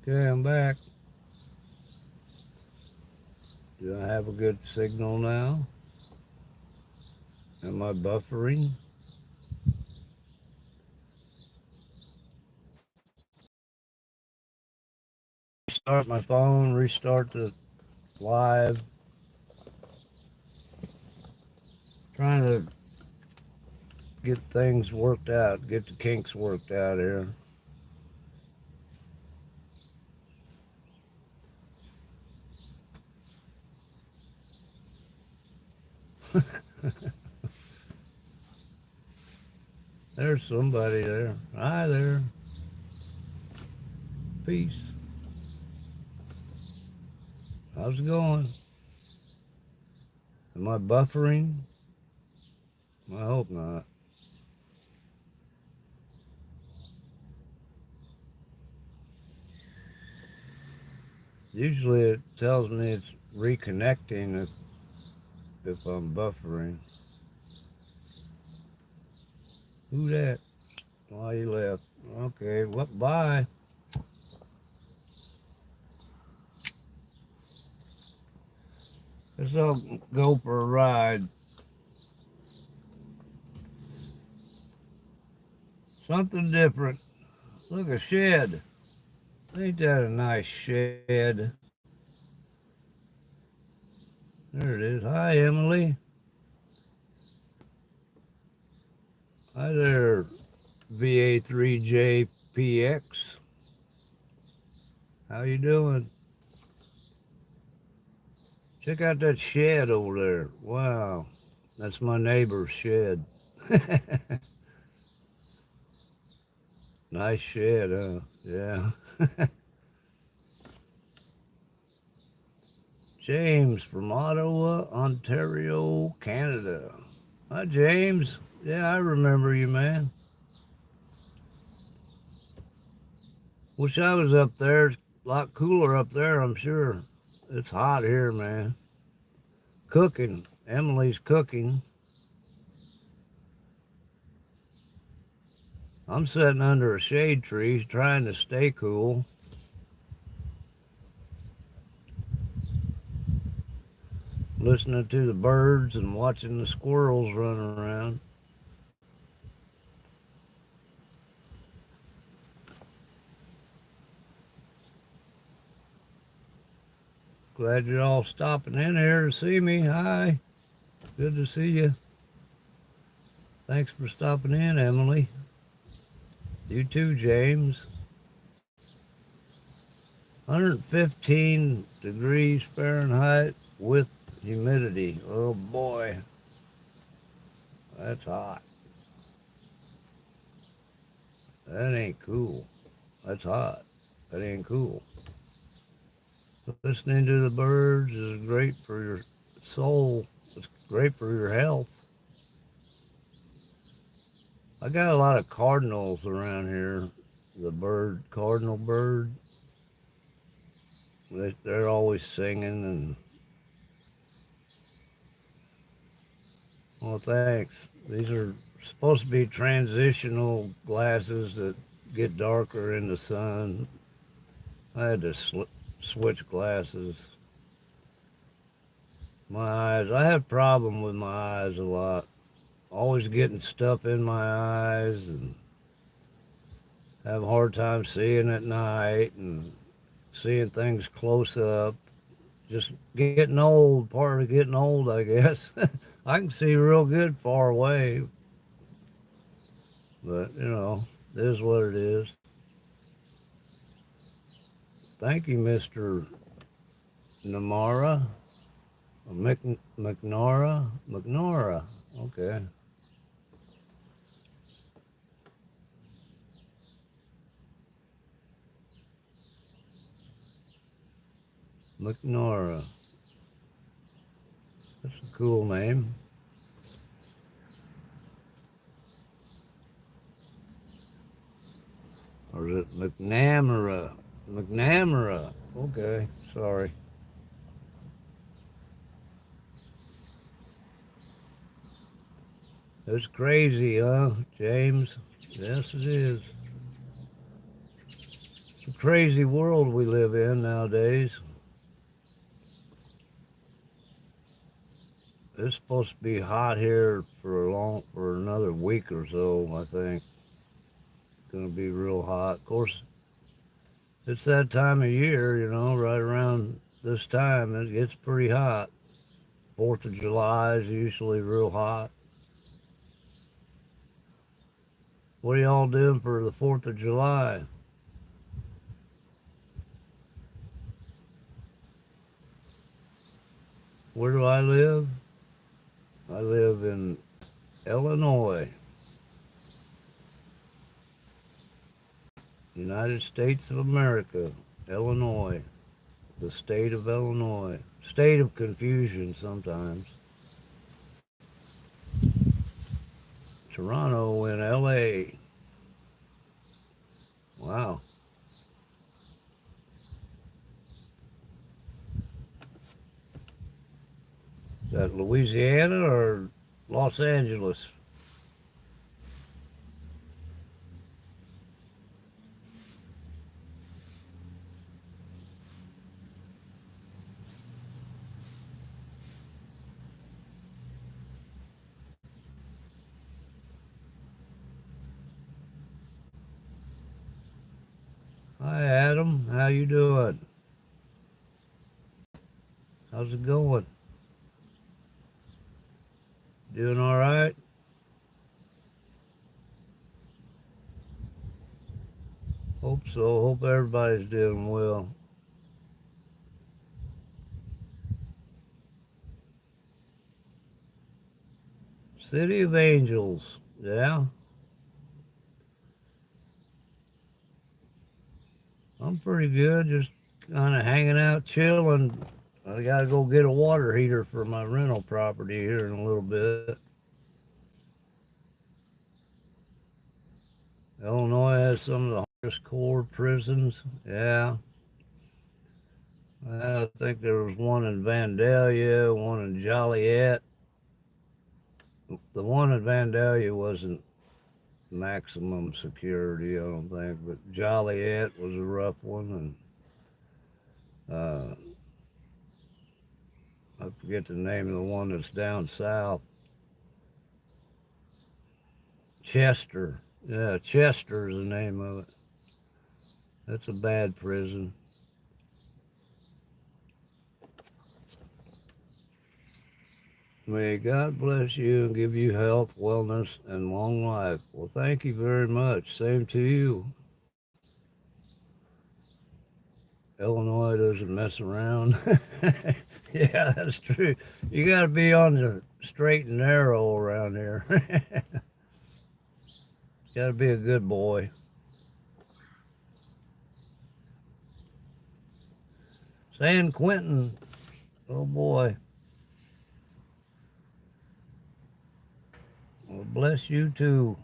Okay, I'm back. Do I have a good signal now? Am I buffering? Restart my phone, restart the live. Trying to get things worked out, get the kinks worked out here. There's somebody there. Hi there. Peace. How's it going? Am I buffering? I hope not. Usually it tells me it's reconnecting if I'm buffering. Who that? Why you left? Okay, well, bye. Guess I'll go for a ride. Something different. Look, a shed. Ain't that a nice shed? There it is. Hi, Emily. Hi there, VA3JPX. How you doing? Check out that shed over there. Wow, that's my neighbor's shed. Nice shed, huh? Yeah. James from Ottawa, Ontario, Canada. Hi, James. Yeah, I remember you, man. Wish I was up there. It's a lot cooler up there, I'm sure. It's hot here, man. Cooking. Emily's cooking. I'm sitting under a shade tree trying to stay cool. Listening to the birds and watching the squirrels run around. Glad you're all stopping in here to see me. Hi. Good to see you. Thanks for stopping in, Emily. You too, James. 115 degrees Fahrenheit with humidity. Oh boy, that's hot. That ain't cool. That's hot. That ain't cool. Listening to the birds is great for your soul. It's great for your health. I got a lot of cardinals around here. The bird, cardinal bird, they're always singing and, well, thanks. These are supposed to be transitional glasses that get darker in the sun. I had to switch glasses. My eyes, I have problem with my eyes a lot. Always getting stuff in my eyes and have a hard time seeing at night and seeing things close up. Just getting old, part of getting old, I guess. I can see real good far away, but it is what it is. Thank you, Mr. Namara. McNora? McNora. Okay. McNora. That's a cool name. Or is it McNamara? McNamara. Okay, sorry. It's crazy, huh, James? Yes, it is. It's a crazy world we live in nowadays. It's supposed to be hot here for another week or so, I think. It's gonna be real hot. Of course, it's that time of year, right around this time it gets pretty hot. 4th of July is usually real hot. What are y'all doing for the 4th of July? Where do I live? I live in Illinois, United States of America, Illinois, the state of Illinois. State of confusion sometimes. Toronto in LA. Wow. Is that Louisiana or Los Angeles? Hi Adam, how you doing? How's it going? Doing all right? Hope so. Hope everybody's doing well. City of Angels, yeah. I'm pretty good, just kind of hanging out, chilling. I gotta go get a water heater for my rental property here in a little bit. Illinois has some of the hardest core prisons. Yeah. I think there was one in Vandalia, one in Joliet. The one in Vandalia wasn't maximum security, I don't think, but Joliet was a rough one, and I forget the name of the one that's down south. Chester. Yeah, Chester is the name of it. That's a bad prison. May God bless you and give you health, wellness, and long life. Well, thank you very much. Same to you. Illinois doesn't mess around. Yeah, that's true. You got to be on the straight and narrow around here. Got to be a good boy. San Quentin, oh boy. Well, bless you too.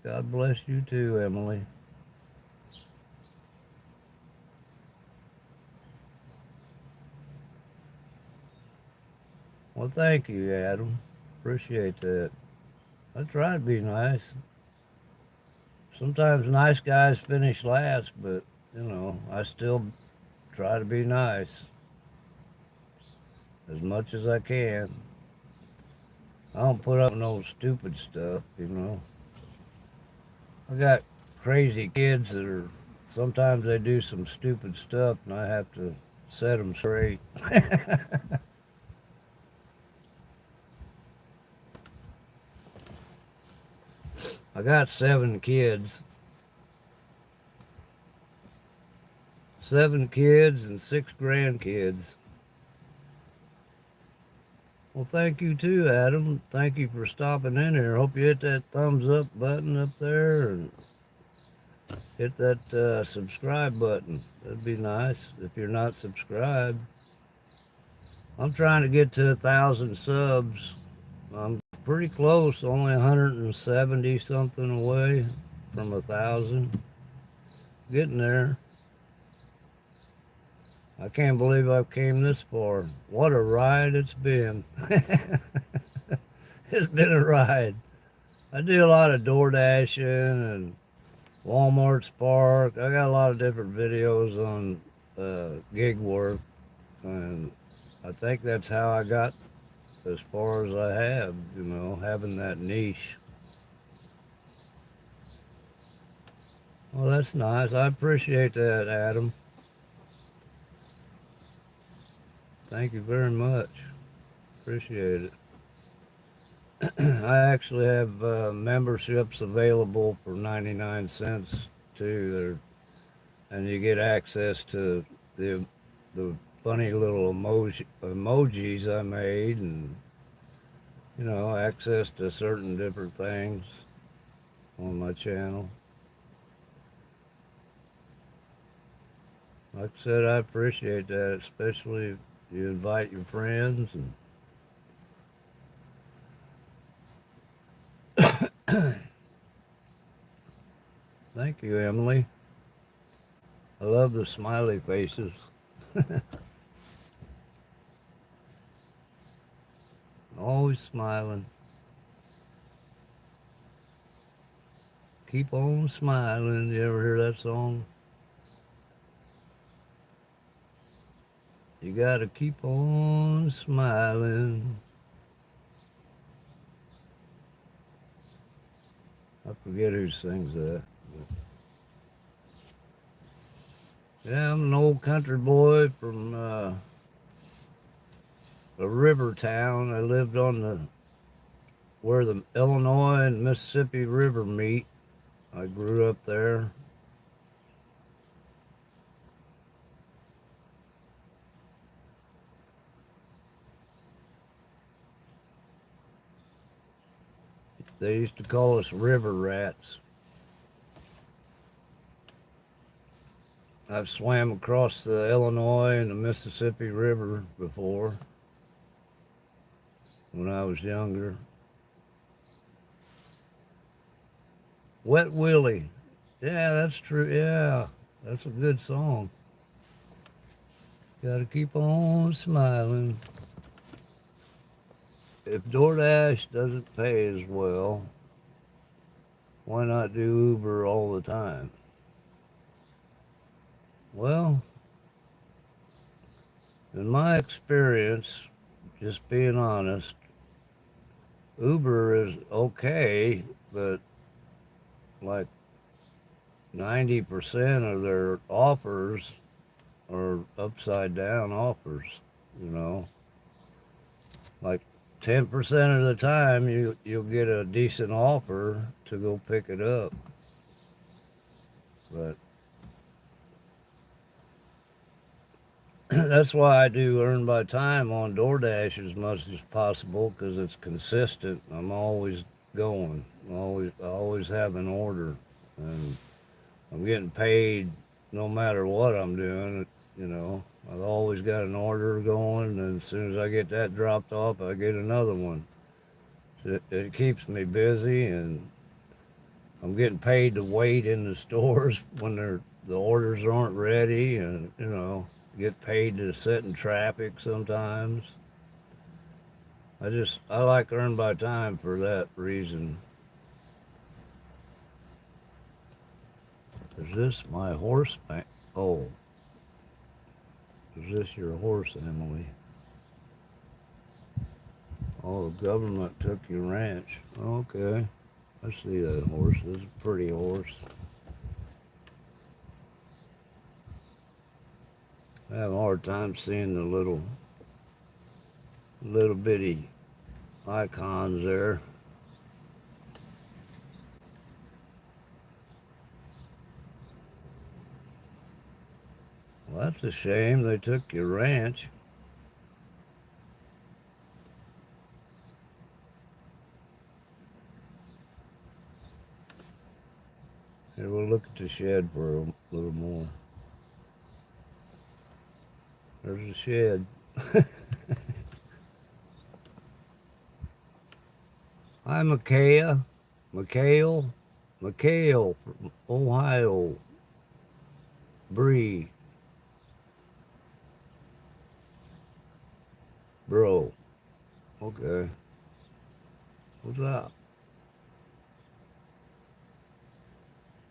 God bless you too, Emily. Well, thank you, Adam. Appreciate that. I try to be nice. Sometimes nice guys finish last, but I still try to be nice as much as I can. I don't put up no stupid stuff. I got crazy kids that are sometimes they do some stupid stuff and I have to set them straight. I got 7 kids. 7 kids and 6 grandkids. Well, thank you too, Adam. Thank you for stopping in here. Hope you hit that thumbs up button up there and hit that subscribe button. That'd be nice if you're not subscribed. I'm trying to get to 1,000 subs. I'm pretty close, only 170 something away from 1,000. Getting there. I can't believe I've came this far. What a ride it's been. It's been a ride. I do a lot of door dashing and Walmart Spark. I got a lot of different videos on gig work, and I think that's how I got as far as I have, having that niche. Well, that's nice. I appreciate that, Adam. Thank you very much. Appreciate it. I actually have memberships available for 99 cents too. And you get access to the funny little emojis I made, and access to certain different things on my channel. Like I said, I appreciate that, especially if you invite your friends. And thank you, Emily. I love the smiley faces. Always smiling. Keep on smiling. You ever hear that song? You gotta keep on smiling. I forget who sings that. Yeah, I'm an old country boy from a river town. I lived on where the Illinois and Mississippi River meet. I grew up there. They used to call us river rats. I've swam across the Illinois and the Mississippi River before when I was younger. Wet Willie. Yeah, that's true. Yeah, that's a good song. Gotta keep on smiling. If DoorDash doesn't pay as well, why not do Uber all the time? Well, in my experience, just being honest, Uber is okay, but like 90% of their offers are upside down offers, you know. Like 10% of the time you'll get a decent offer to go pick it up. But that's why I do earn by time on DoorDash as much as possible, because it's consistent. I'm always going. I always have an order, and I'm getting paid no matter what I'm doing. You know, I've always got an order going, and as soon as I get that dropped off, I get another one. So it keeps me busy, and I'm getting paid to wait in the stores when the orders aren't ready, and get paid to sit in traffic sometimes. I like earn by time for that reason. Is this my horse? Oh, is this your horse, Emily? Oh, the government took your ranch. Okay, I see that horse. It's a pretty horse. I have a hard time seeing the little bitty icons there. Well, that's a shame. They took your ranch. Here, we'll look at the shed for a little more. There's a shed. Hi, McHale from Ohio. Bree. Bro. Okay. What's up?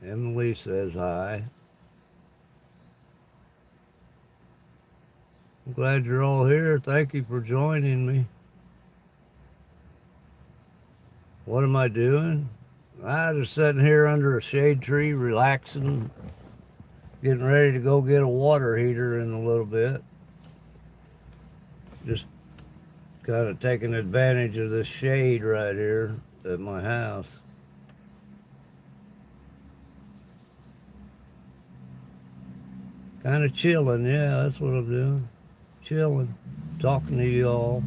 Emily says hi. I'm glad you're all here. Thank you for joining me. What am I doing? I'm just sitting here under a shade tree, relaxing, getting ready to go get a water heater in a little bit. Just kind of taking advantage of this shade right here at my house. Kind of chilling, yeah, that's what I'm doing. Chilling, talking to you all.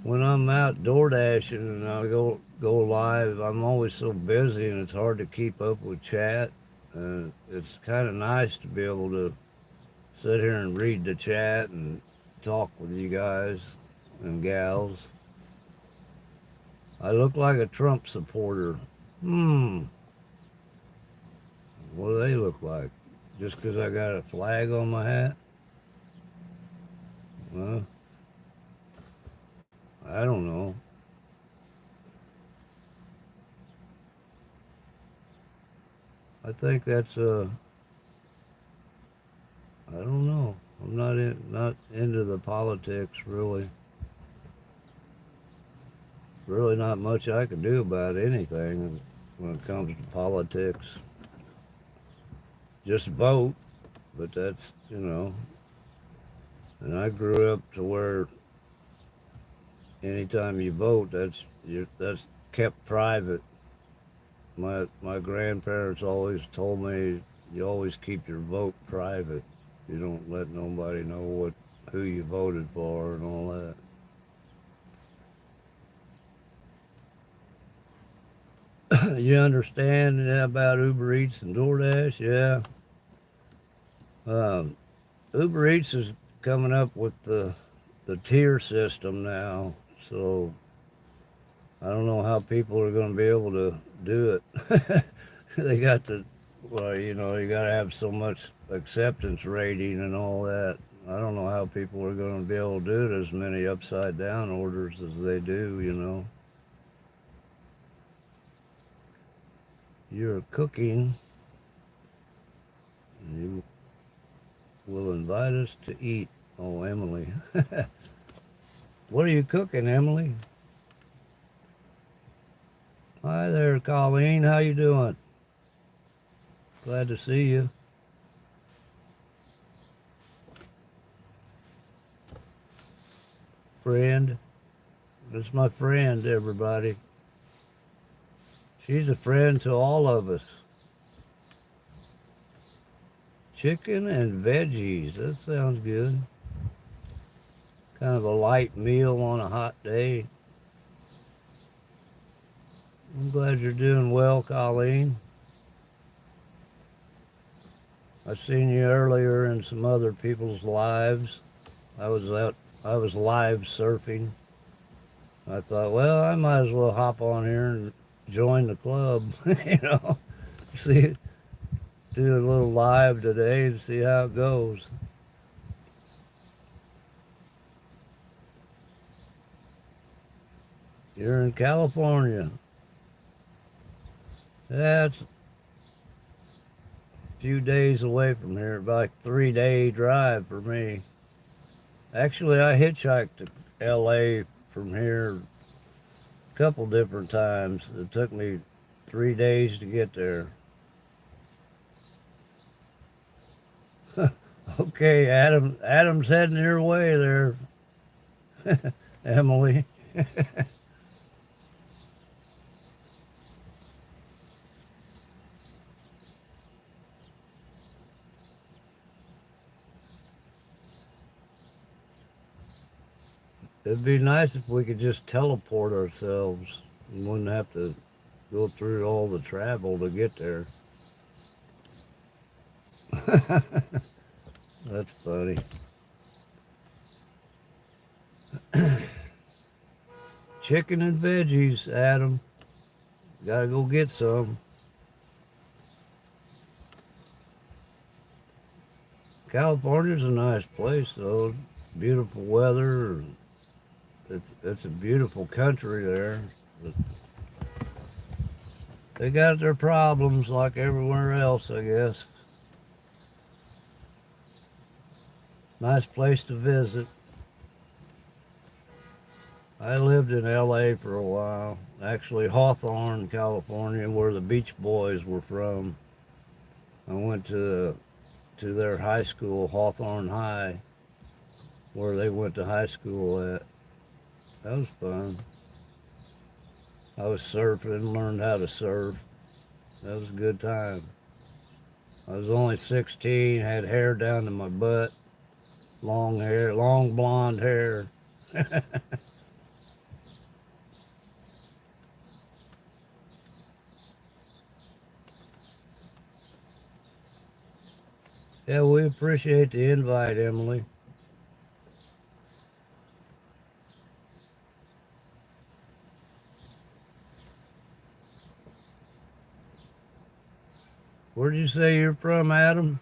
When I'm out door dashing and I go live, I'm always so busy and it's hard to keep up with chat. And it's kind of nice to be able to sit here and read the chat and talk with you guys and gals. I look like a Trump supporter. What do they look like? Just 'cause I got a flag on my hat? Well, I don't know. I think that's I don't know. I'm not into the politics really. Really not much I can do about anything when it comes to politics. Just vote, but that's. And I grew up to where anytime you vote, that's kept private. My grandparents always told me you always keep your vote private. You don't let nobody know who you voted for and all that. You understand about Uber Eats and DoorDash? Yeah. Um, Uber Eats is coming up with the tier system now, so I don't know how people are going to be able to do it. They got you got to have so much acceptance rating and all that. I don't know how people are going to be able to do it as many upside down orders as they do. You're cooking, and you will invite us to eat. Oh, Emily. What are you cooking, Emily? Hi there, Colleen. How you doing? Glad to see you. Friend. That's my friend, everybody. She's a friend to all of us. Chicken and veggies. That sounds good. Kind of a light meal on a hot day. I'm glad you're doing well, Colleen. I seen you earlier in some other people's lives. I was live surfing. I thought, well, I might as well hop on here and join the club, see, do a little live today and see how it goes. You're in California. That's a few days away from here, about a 3-day drive for me. Actually, I hitchhiked to LA from here a couple different times. It took me 3 days to get there. Okay, Adam's heading your way there, Emily. It'd be nice if we could just teleport ourselves and wouldn't have to go through all the travel to get there. That's funny. Chicken and veggies, Adam. Gotta go get some. California's a nice place, though. Beautiful weather. It's a beautiful country there. They got their problems like everywhere else, I guess. Nice place to visit. I lived in LA for a while. Actually, Hawthorne, California, where the Beach Boys were from. I went to their high school, Hawthorne High, where they went to high school at. That was fun. I was surfing, learned how to surf. That was a good time. I was only 16, had hair down to my butt, long hair, long blonde hair. Yeah, we appreciate the invite, Emily. Where'd you say you're from, Adam?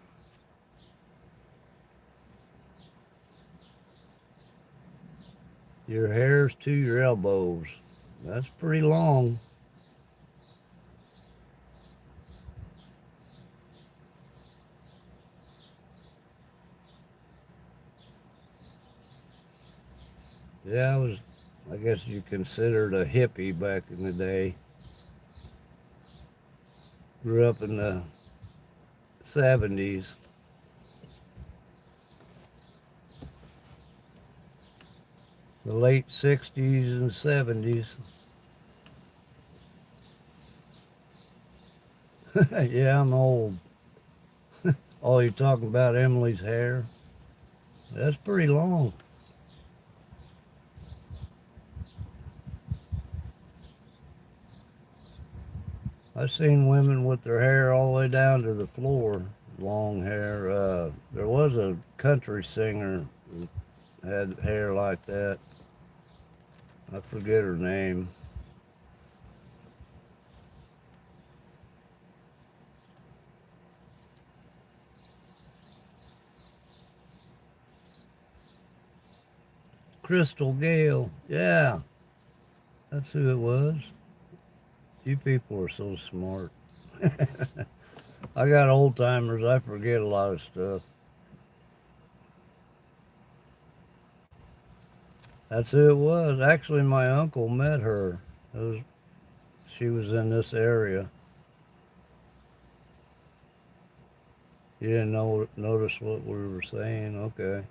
Your hair's to your elbows. That's pretty long. Yeah, I guess you considered a hippie back in the day. Grew up in the 70s. The late 60s and 70s. Yeah, I'm old. Oh, you're talking about Emily's hair? That's pretty long. I've seen women with their hair all the way down to the floor, long hair. There was a country singer that had hair like that. I forget her name. Crystal Gale. Yeah, that's who it was. You people are so smart. I got old timers. I forget a lot of stuff. That's who it was. Actually, my uncle met her. She was in this area. You didn't notice what we were saying? Okay.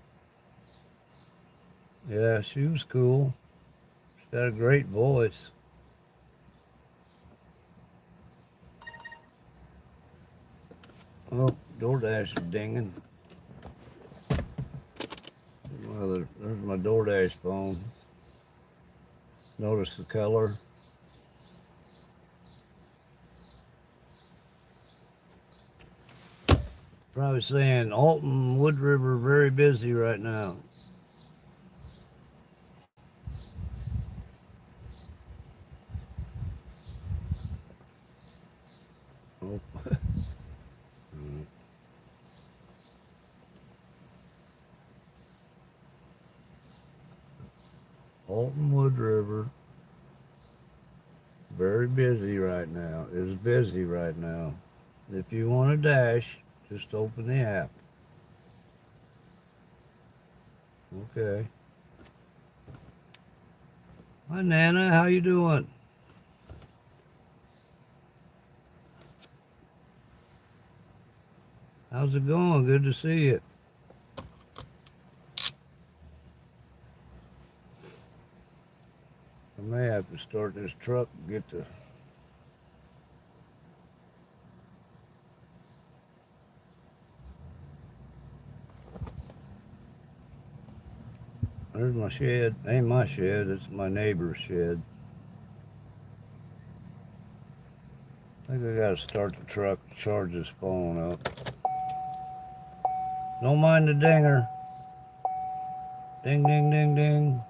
Yeah, she was cool. She got a great voice. Oh, DoorDash is dinging. Well, there's my DoorDash phone. Notice the color. Probably saying Alton, Wood River, very busy right now. Oh. Alton Wood River, very busy right now. Is busy right now. If you want to dash, just open the app. Okay. Hi, Nana. How you doing? How's it going? Good to see you. I may have to start this truck and get the... There's my shed. Ain't my shed, it's my neighbor's shed. I think I gotta start the truck to charge this phone up. Don't mind the dinger. Ding, ding, ding, ding.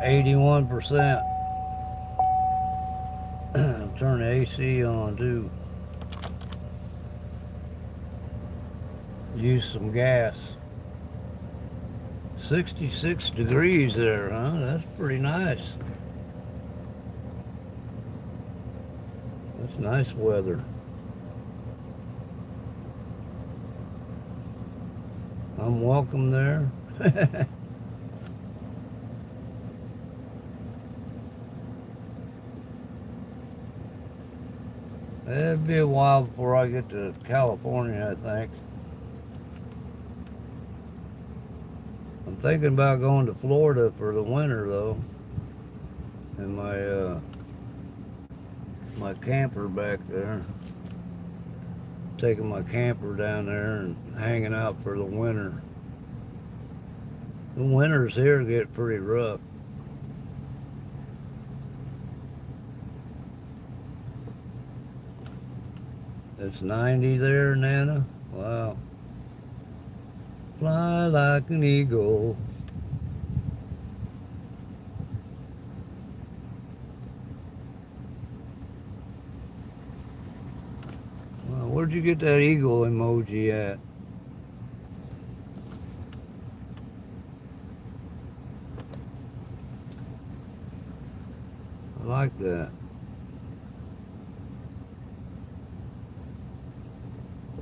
81%. Turn the AC on too. Use some gas. 66 degrees there, huh? That's pretty nice. That's nice weather. I'm welcome there. It'll be a while before I get to California, I think. I'm thinking about going to Florida for the winter, though. And my camper back there. Taking my camper down there and hanging out for the winter. The winters here get pretty rough. It's 90 there, Nana. Wow. Fly like an eagle. Well, where'd you get that eagle emoji at? I like that.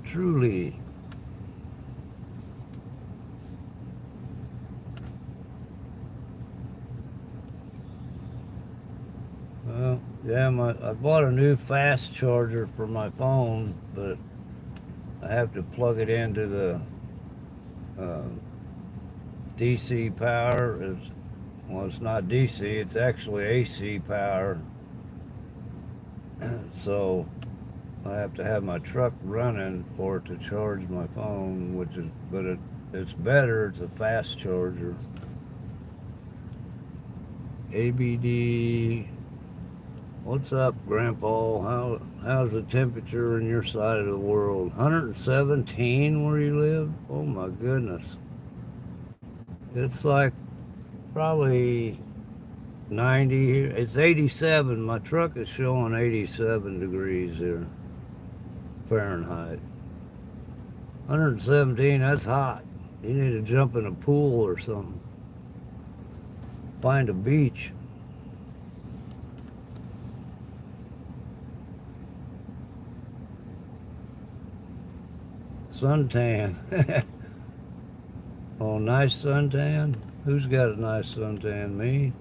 Truly. Well, yeah, I bought a new fast charger for my phone, but I have to plug it into the DC power. Well, it's not DC, it's actually AC power. So I have to have my truck running for it to charge my phone, it's better. It's a fast charger. ABD. What's up, Grandpa? How's the temperature in your side of the world? 117 where you live? Oh my goodness. It's like probably 90 here. It's 87. My truck is showing 87 degrees here. Fahrenheit. 117, that's hot. You need to jump in a pool or something. Find a beach. Suntan. Oh, nice suntan? Who's got a nice suntan? Me?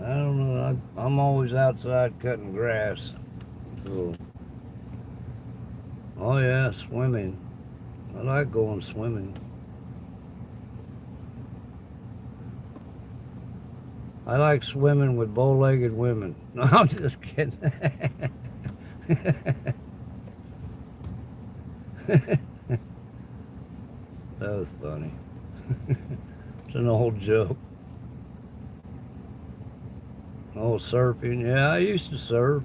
I don't know. I'm always outside cutting grass. So. Oh yeah, swimming. I like going swimming. I like swimming with bow-legged women. No, I'm just kidding. That was funny. It's an old joke. Oh, surfing. Yeah, I used to surf.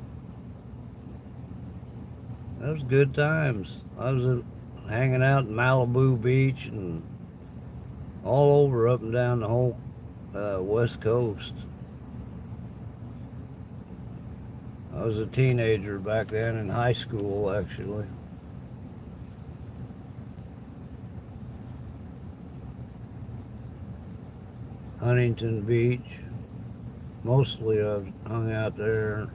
That was good times. I was hanging out in Malibu Beach and all over up and down the whole West Coast. I was a teenager back then, in high school, actually. Huntington Beach. Mostly I've hung out there,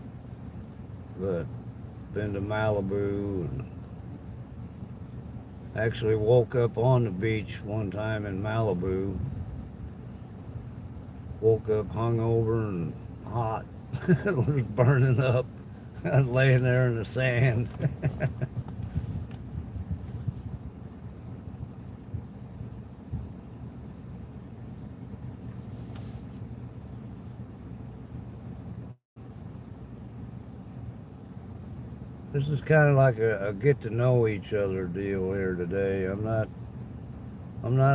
but been to Malibu and actually woke up on the beach one time in Malibu. Woke up hungover and hot. It was burning up. I was laying there in the sand. This is kind of like a get to know each other deal here today. I'm not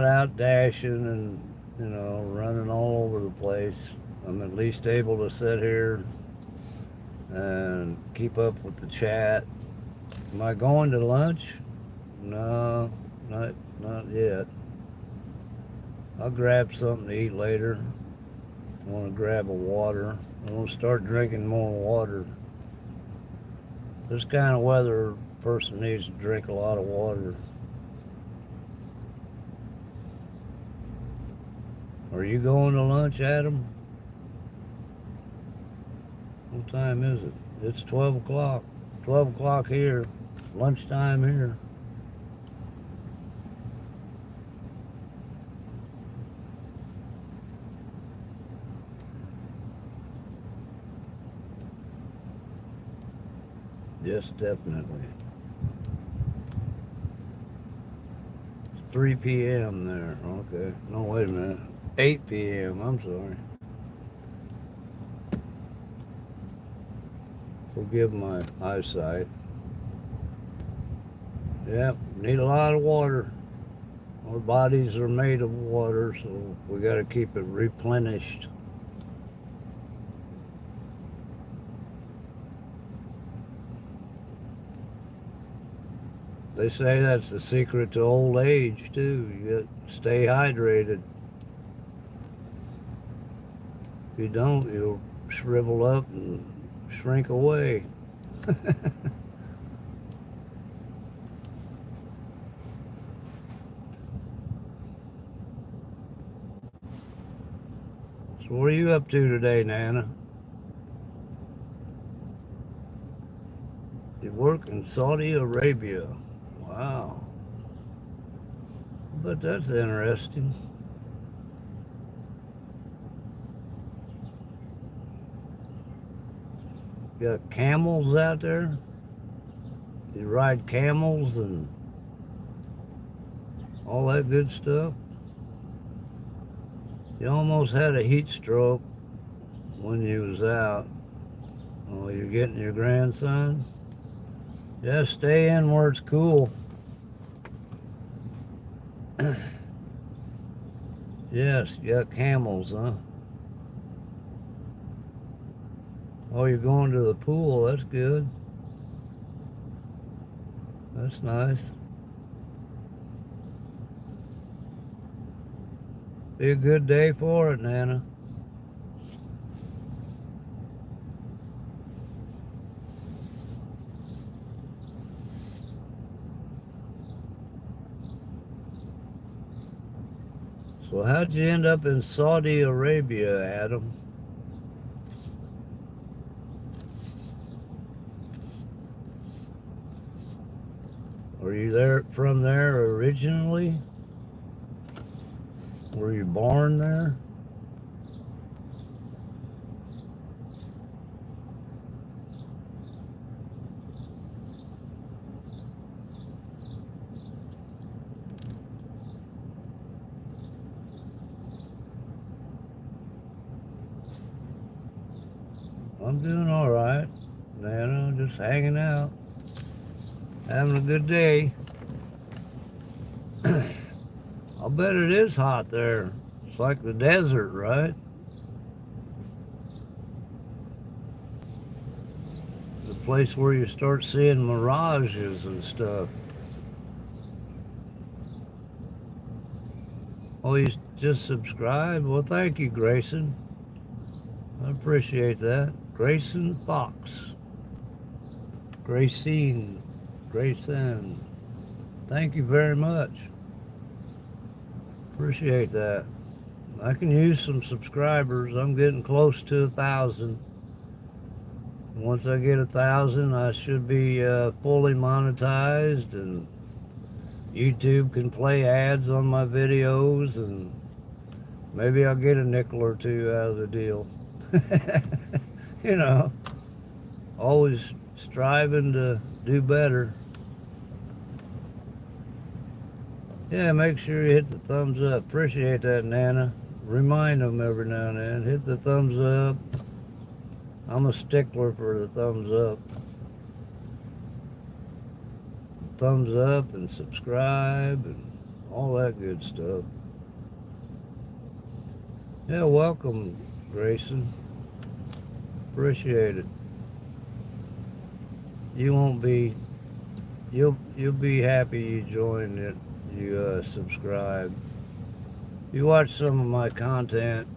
out dashing and running all over the place. I'm at least able to sit here and keep up with the chat. Am I going to lunch? No, not yet. I'll grab something to eat later. I want to grab a water. I want to start drinking more water. This kind of weather, a person needs to drink a lot of water. Are you going to lunch, Adam? What time is it? It's 12 o'clock. 12 o'clock here. Lunchtime here. Yes, definitely. It's 3 p.m. there. Okay. No, wait a minute. 8 p.m. I'm sorry. Forgive my eyesight. Yep, need a lot of water. Our bodies are made of water, so we got to keep it replenished. They say that's the secret to old age, too. You got to stay hydrated. If you don't, you'll shrivel up and shrink away. So what are you up to today, Nana? You work in Saudi Arabia. Wow. But that's interesting. You got camels out there? You ride camels and all that good stuff? You almost had a heat stroke when you was out. Oh, you're getting your grandson? Yeah, stay in where it's cool. Yes, you got camels, huh? Oh, you're going to the pool. That's good. That's nice. Be a good day for it, Nana. So how'd you end up in Saudi Arabia, Adam? Were you there from there originally? Were you born there? I'm doing all right, Nana. Just hanging out, having a good day. I'll bet it is hot there. It's like the desert, right? The place where you start seeing mirages and stuff. Oh, you just subscribed? Well, thank you, Grayson. I appreciate that. Grayson Fox. Grayson. Grayson. Thank you very much. Appreciate that. I can use some subscribers. I'm getting close to 1,000. Once I get 1,000, I should be fully monetized, and YouTube can play ads on my videos, and maybe I'll get a nickel or two out of the deal. You know, always striving to do better. Yeah, make sure you hit the thumbs up. Appreciate that, Nana. Remind them every now and then. Hit the thumbs up. I'm a stickler for the thumbs up. Thumbs up and subscribe and all that good stuff. Yeah, welcome, Grayson. Appreciate it. You won't be, you'll be happy you joined it. You subscribe. You watch some of my content.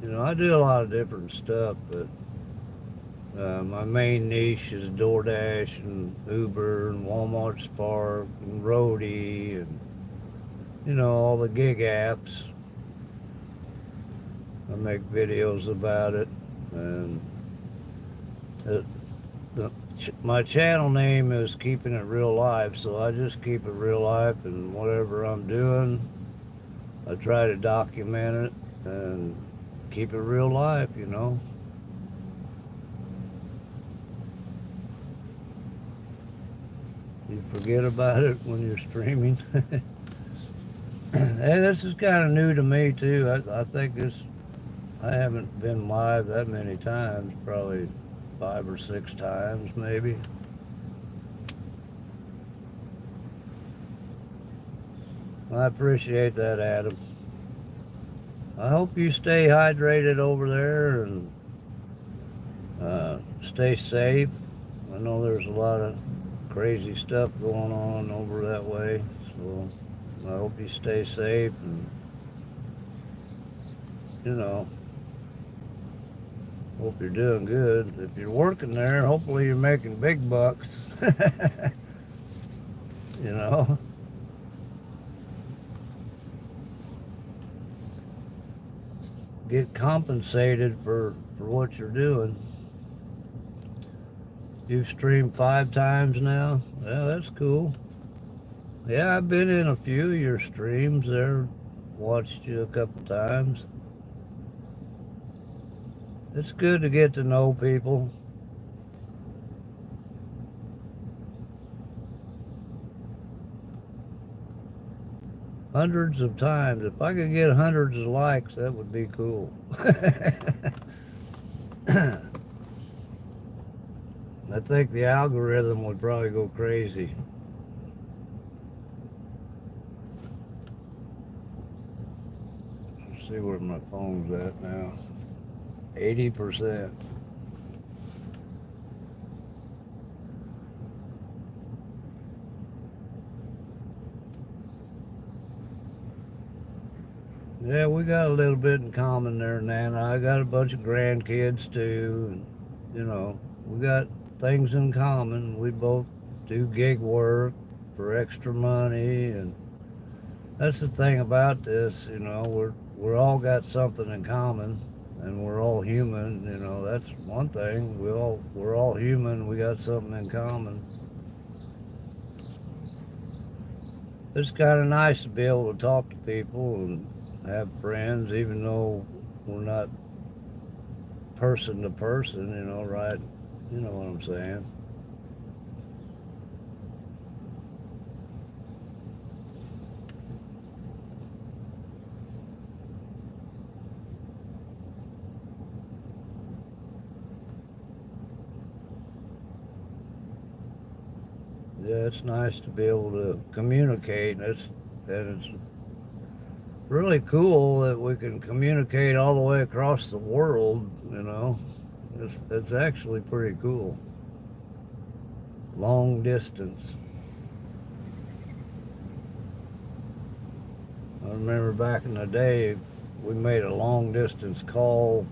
You know, I do a lot of different stuff, but my main niche is DoorDash and Uber and Walmart Spark and Roadie and, you know, all the gig apps. I make videos about it, and it, my channel name is Keeping It Real Life, so I just keep it real life, and whatever I'm doing, I try to document it and keep it real life, you know. You forget about it when you're streaming. Hey, this is kind of new to me too. I think I haven't been live that many times, probably 5 or 6 times maybe. I appreciate that, Adam. I hope you stay hydrated over there and stay safe. I know there's a lot of crazy stuff going on over that way, so I hope you stay safe and, you know, hope you're doing good. If you're working there, hopefully you're making big bucks. You know? Get compensated for what you're doing. You've streamed 5 times now? Yeah, that's cool. Yeah, I've been in a few of your streams there, watched you a couple times. It's good to get to know people. Hundreds of times. If I could get hundreds of likes, that would be cool. I think the algorithm would probably go crazy. Let's see where my phone's at now. 80%. Yeah, we got a little bit in common there, Nana. I got a bunch of grandkids too, and you know, we got things in common. We both do gig work for extra money, and that's the thing about this, you know, we're all got something in common, and we're all human, you know, that's one thing. We're all human, we got something in common. It's kind of nice to be able to talk to people and have friends, even though we're not person to person, you know, right? You know what I'm saying? Yeah, it's nice to be able to communicate, and it's really cool that we can communicate all the way across the world, you know. It's actually pretty cool. Long distance. I remember back in the day, we made a long distance call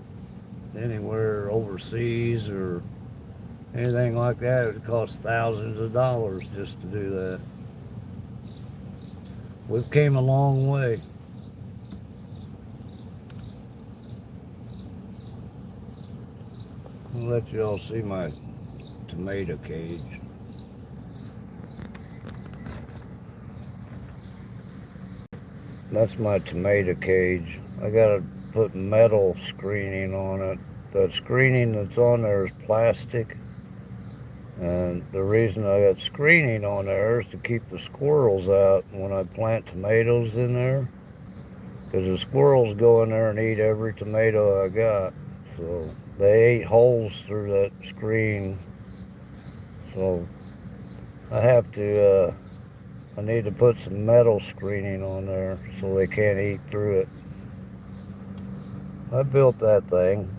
anywhere overseas or anything like that. It would cost thousands of dollars just to do that. We've came a long way. I'll let you all see my tomato cage. That's my tomato cage. I gotta put metal screening on it. The screening that's on there is plastic. And the reason I got screening on there is to keep the squirrels out when I plant tomatoes in there. Because the squirrels go in there and eat every tomato I got. So they ate holes through that screen. So I need to put some metal screening on there so they can't eat through it. I built that thing.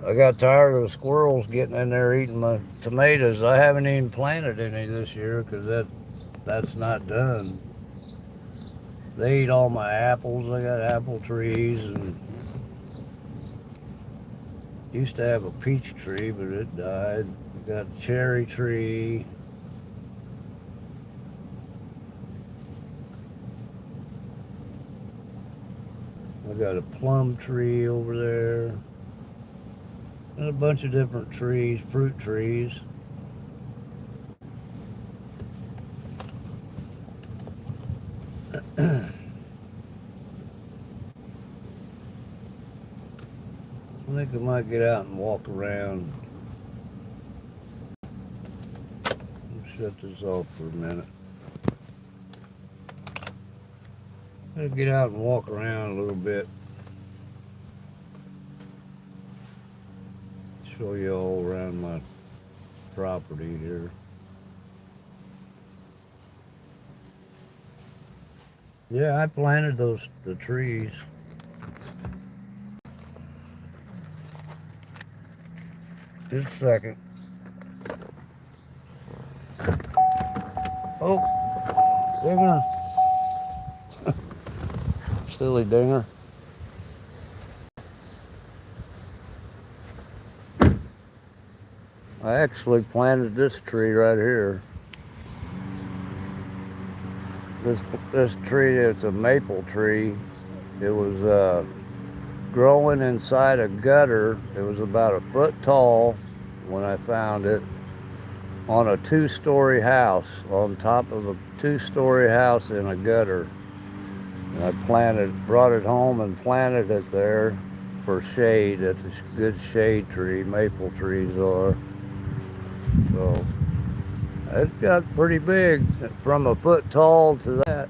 I got tired of the squirrels getting in there eating my tomatoes. I haven't even planted any this year because that's not done. They eat all my apples. I got apple trees, and used to have a peach tree, but it died. I got a cherry tree. I got a plum tree over there. And a bunch of different trees, fruit trees. I think I might get out and walk around. Shut this off for a minute. I'll get out and walk around a little bit. Show you all around my property here. Yeah, I planted the trees. Just a second. Oh, dinger. Silly dinger. I actually planted this tree right here. This tree, it's a maple tree. It was growing inside a gutter. It was about a foot tall when I found it, on a 2-story house, on top of a 2-story house in a gutter. And I brought it home and planted it there for shade. It's a good shade tree, maple trees are. So it's got pretty big, from a foot tall to that.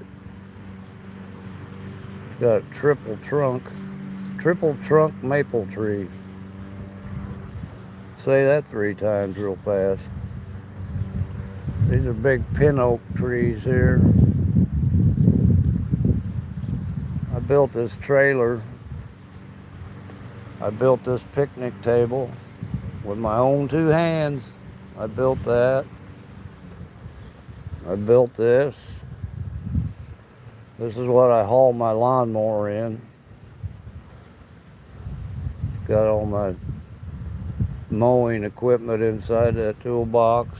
It's got a triple trunk maple tree. Say that 3 times real fast. These are big pin oak trees here. I built this trailer. I built this picnic table with my own 2 hands. I built that. I built this. This is what I haul my lawnmower in. Got all my mowing equipment inside that toolbox.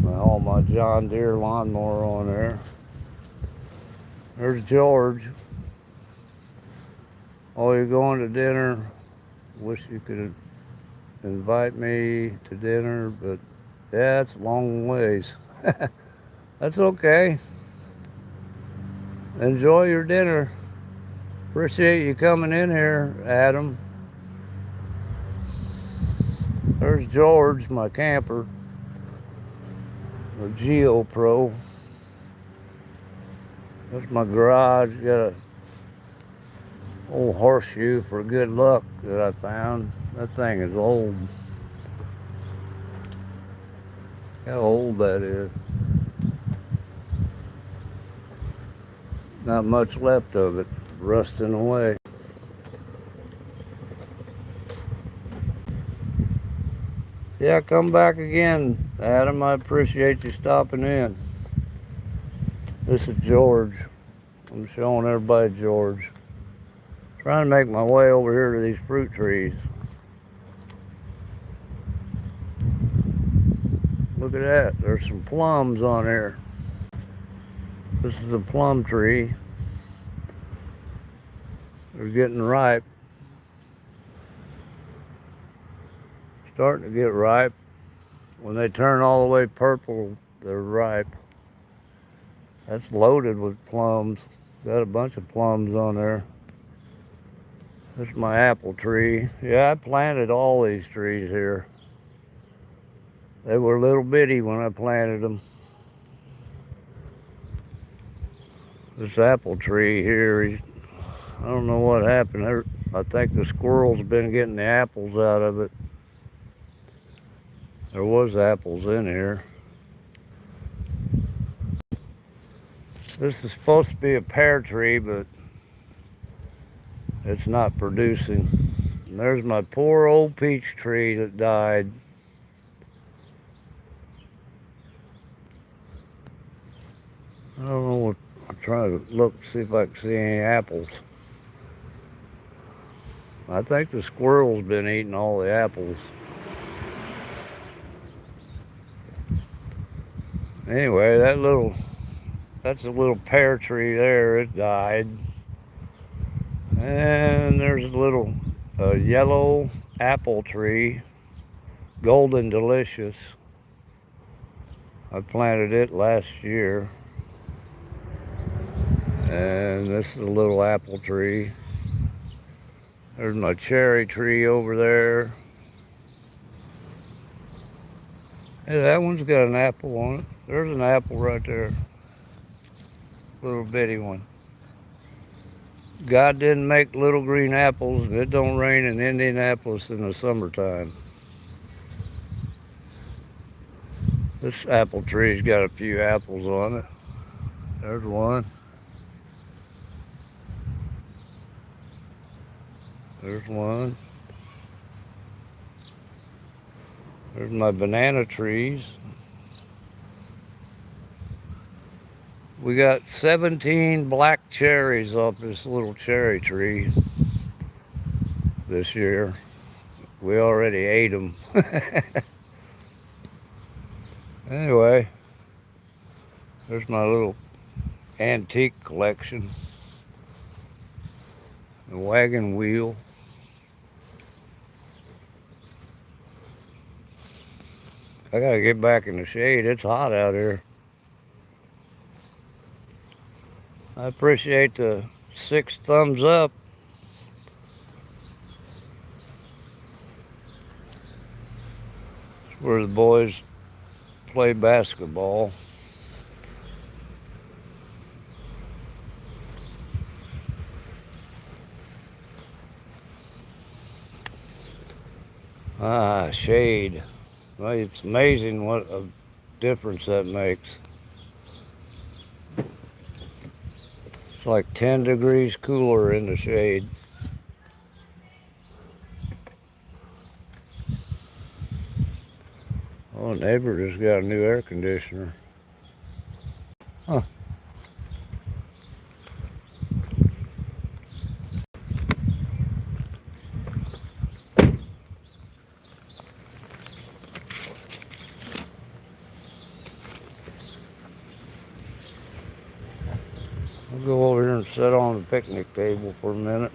I haul my John Deere lawnmower on there. There's George. Oh, you're going to dinner? Wish you could invite me to dinner, but yeah, it's a long ways. That's okay. Enjoy your dinner. Appreciate you coming in here, Adam. There's George, my camper, the GeoPro. That's my garage. Got a old horseshoe for good luck that I found. That thing is old. How old that is. Not much left of it, rusting away. Yeah, come back again, Adam. I appreciate you stopping in. This is George. I'm showing everybody George. Trying to make my way over here to these fruit trees. Look at that. There's some plums on there. This is a plum tree. They're getting ripe. Starting to get ripe. When they turn all the way purple, they're ripe. That's loaded with plums. Got a bunch of plums on there. This is my apple tree. Yeah, I planted all these trees here. They were little bitty when I planted them. This apple tree here, I don't know what happened. I think the squirrels been getting the apples out of it. There was apples in here. This is supposed to be a pear tree, but it's not producing. And there's my poor old peach tree that died. I don't know what, I'm trying to look, see if I can see any apples. I think the squirrel's been eating all the apples. Anyway, that's a little pear tree there. It died. And there's a little yellow apple tree, Golden Delicious. I planted it last year. And this is a little apple tree. There's my cherry tree over there. Hey, that one's got an apple on it. There's an apple right there. Little bitty one. God didn't make little green apples. It don't rain in Indianapolis in the summertime. This apple tree's got a few apples on it. There's one. There's one. There's my banana trees. We got 17 black cherries off this little cherry tree this year. We already ate them. Anyway, there's my little antique collection. The wagon wheel. I gotta get back in the shade. It's hot out here. I appreciate the 6 thumbs up. It's where the boys play basketball. Ah, shade. Well, it's amazing what a difference that makes. It's like 10 degrees cooler in the shade. Oh, neighbor just got a new air conditioner. Huh. I'll go over here and sit on the picnic table for a minute.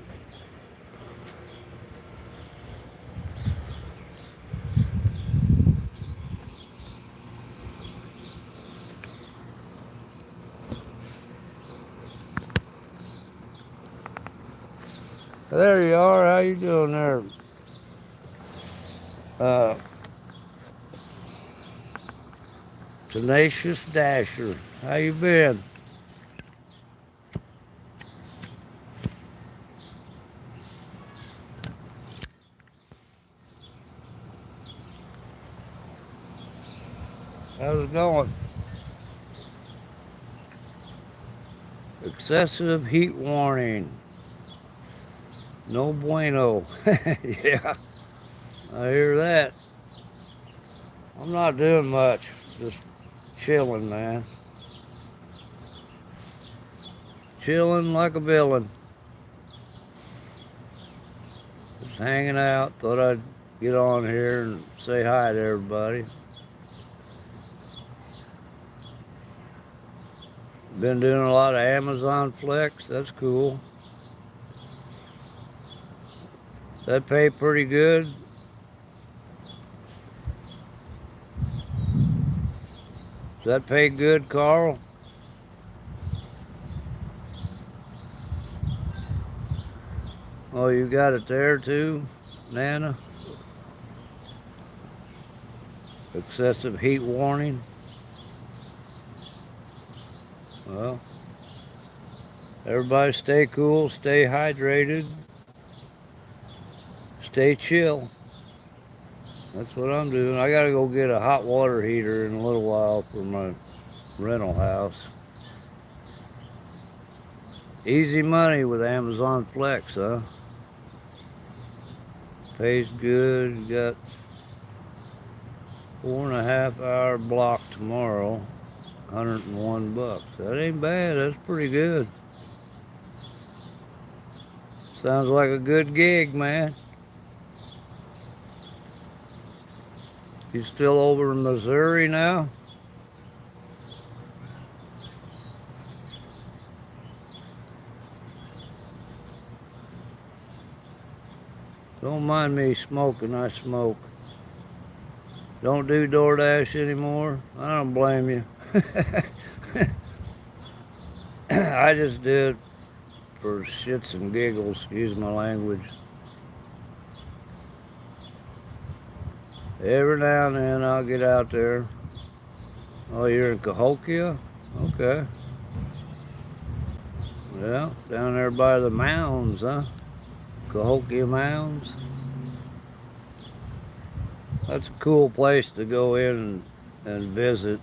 There you are. How you doing there? Tenacious Dasher. How you been? How's it going? Excessive heat warning. No bueno. Yeah, I hear that. I'm not doing much. Just chilling, man. Chilling like a villain. Just hanging out. Thought I'd get on here and say hi to everybody. Been doing a lot of Amazon Flex. That's cool. That pay pretty good. Does that pay good, Carl? Oh, you got it there too, Nana? Excessive heat warning. Well, everybody stay cool, stay hydrated, stay chill. That's what I'm doing. I gotta go get a hot water heater in a little while for my rental house. Easy money with Amazon Flex, huh? Pays good. You got 4.5 hour block tomorrow. $101. That ain't bad. That's pretty good. Sounds like a good gig, man. You still over in Missouri now? Don't mind me smoking, I smoke. Don't do DoorDash anymore? I don't blame you. I just do it for shits and giggles, excuse my language. Every now and then I'll get out there. Oh, you're in Cahokia? Okay. Yeah, down there by the mounds, huh? Cahokia Mounds. That's a cool place to go in and visit.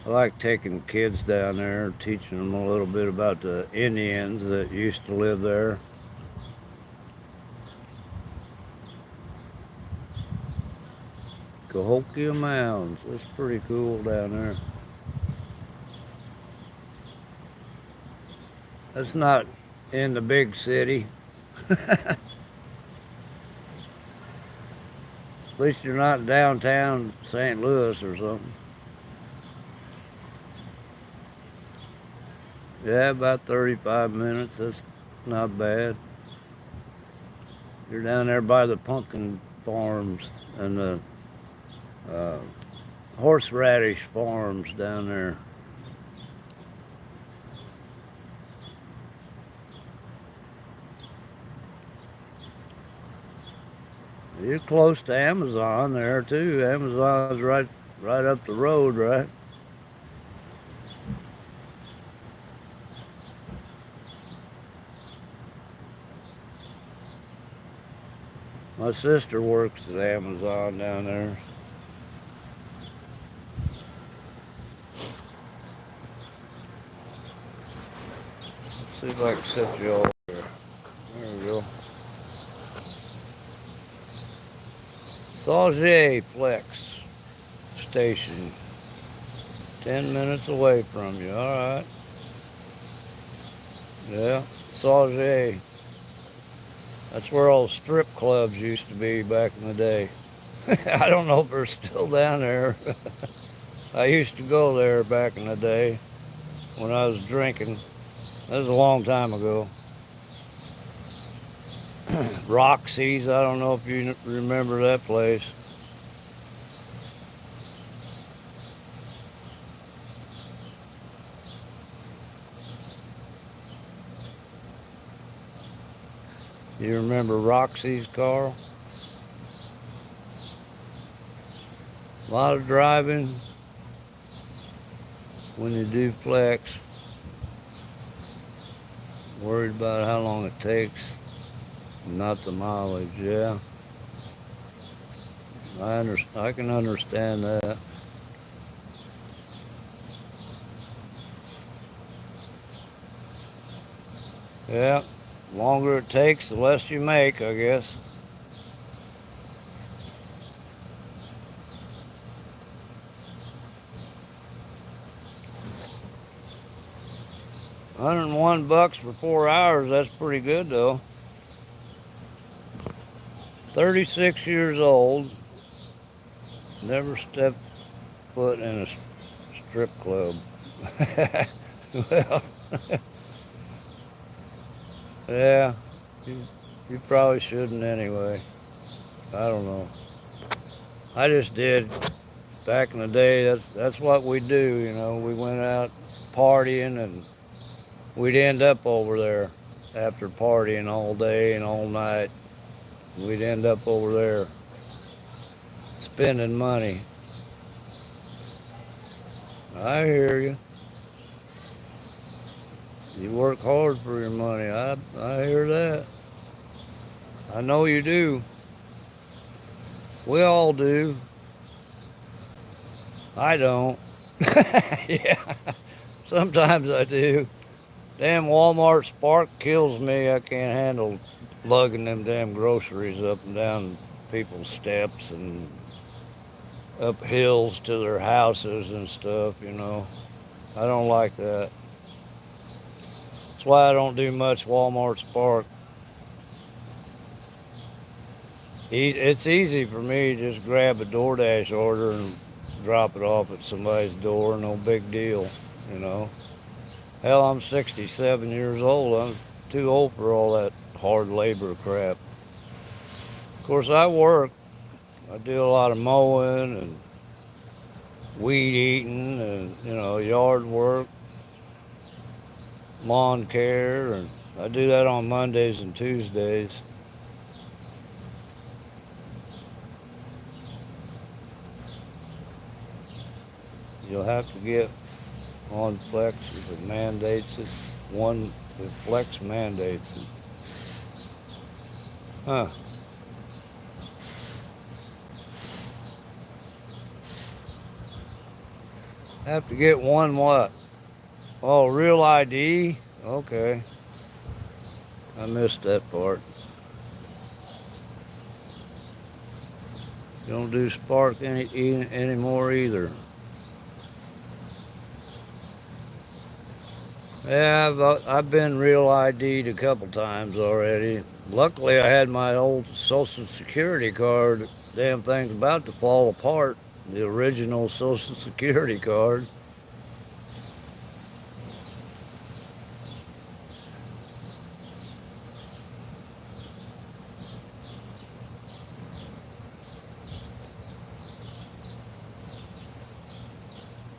I like taking kids down there, teaching them a little bit about the Indians that used to live there. Cahokia Mounds. That's pretty cool down there. That's not in the big city. At least you're not downtown St. Louis or something. Yeah, about 35 minutes. That's not bad. You're down there by the pumpkin farms and the horseradish farms down there. You're close to Amazon there too. Amazon's right up the road, right? My sister works at Amazon down there. Let's see if I can set you all there. There we go. Sauget Flex Station. 10 minutes away from you. All right. Yeah, Sauget. That's where all strip clubs used to be back in the day. I don't know if they're still down there. I used to go there back in the day when I was drinking. That was a long time ago. Roxy's, I don't know if you remember that place. You remember Roxy's, Carl? A lot of driving when you do flex. Worried about how long it takes, not the mileage, yeah. I can understand that. Yeah, the longer it takes, the less you make, I guess. $101 for 4 hours, that's pretty good though. 36 years old, never stepped foot in a strip club. Well, yeah, you probably shouldn't anyway. I don't know. I just did back in the day. That's what we do, you know. We went out partying and we'd end up over there after partying all day and all night. We'd end up over there spending money. I hear you. You work hard for your money. I hear that. I know you do. We all do. I don't. Yeah. Sometimes I do. Damn Walmart Spark kills me. I can't handle lugging them damn groceries up and down people's steps and up hills to their houses and stuff, you know. I don't like that. That's why I don't do much Walmart Spark. It's easy for me to just grab a DoorDash order and drop it off at somebody's door. No big deal, you know. Hell, I'm 67 years old. I'm too old for all that hard labor crap. Of course, I work. I do a lot of mowing and weed eating and, yard work, lawn care, and I do that on Mondays and Tuesdays. You'll have to get on Flex if it mandates it. One, if Flex mandates it. Huh. Have to get one what? Oh, real ID? Okay. I missed that part. You don't do Spark anymore either. Yeah, I've been real ID'd a couple times already. Luckily, I had my old Social Security card. Damn thing's about to fall apart. The original Social Security card.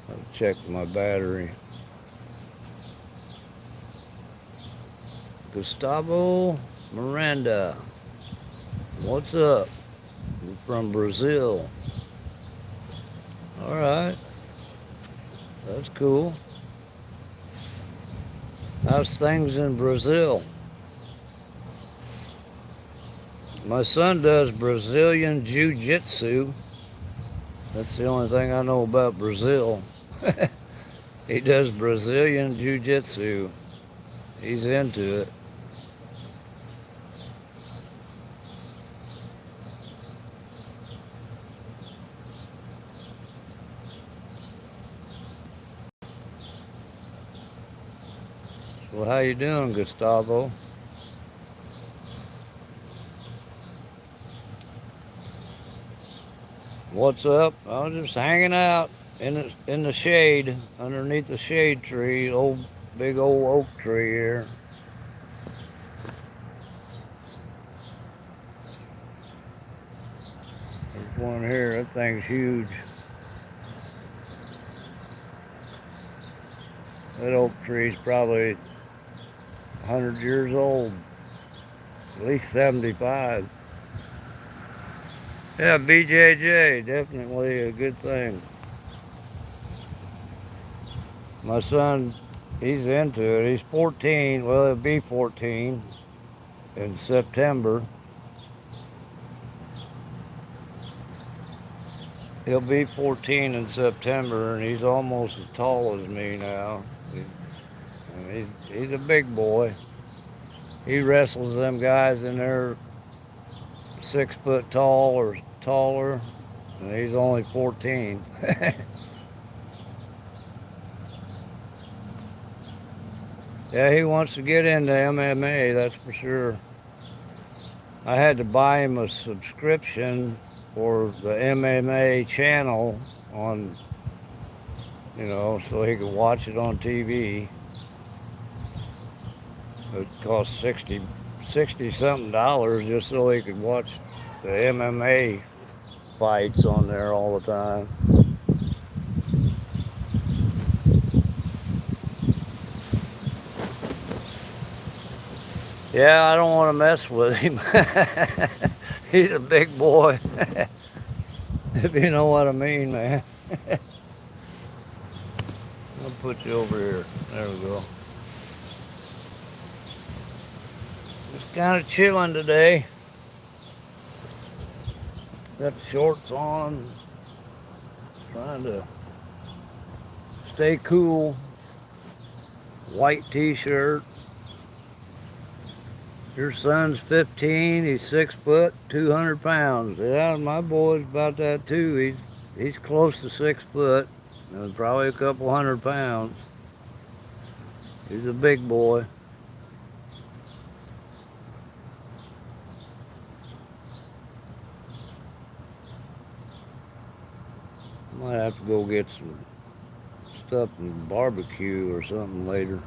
I'll check my battery. Gustavo Miranda, what's up? You're from Brazil. All right, that's cool. How's things in Brazil? My son does Brazilian Jiu-Jitsu. That's the only thing I know about Brazil. He does Brazilian Jiu-Jitsu. He's into it. Well, how you doing, Gustavo? What's up? I'm just hanging out in the shade, underneath the shade tree, big old oak tree here. There's one here. That thing's huge. That oak tree's probably 100 years old, at least 75. Yeah, BJJ, definitely a good thing. My son, he's into it. He's 14. Well, he'll be 14 in September. He'll be 14 in September, and he's almost as tall as me now. He's a big boy. He wrestles them guys in there 6 foot tall or taller, and he's only 14. Yeah, he wants to get into MMA, that's for sure. I had to buy him a subscription for the MMA channel on, so he could watch it on TV. It cost $60 something just so he could watch the MMA fights on there all the time. Yeah, I don't want to mess with him. He's a big boy. If you know what I mean, man. I'll put you over here. There we go. Just kind of chilling today. Got the shorts on. Trying to stay cool. White t-shirt. Your son's 15. He's 6 foot, 200 pounds. Yeah, my boy's about that too. He's close to 6 foot and probably a couple 100 pounds. He's a big boy. Might have to go get some stuff and barbecue or something later.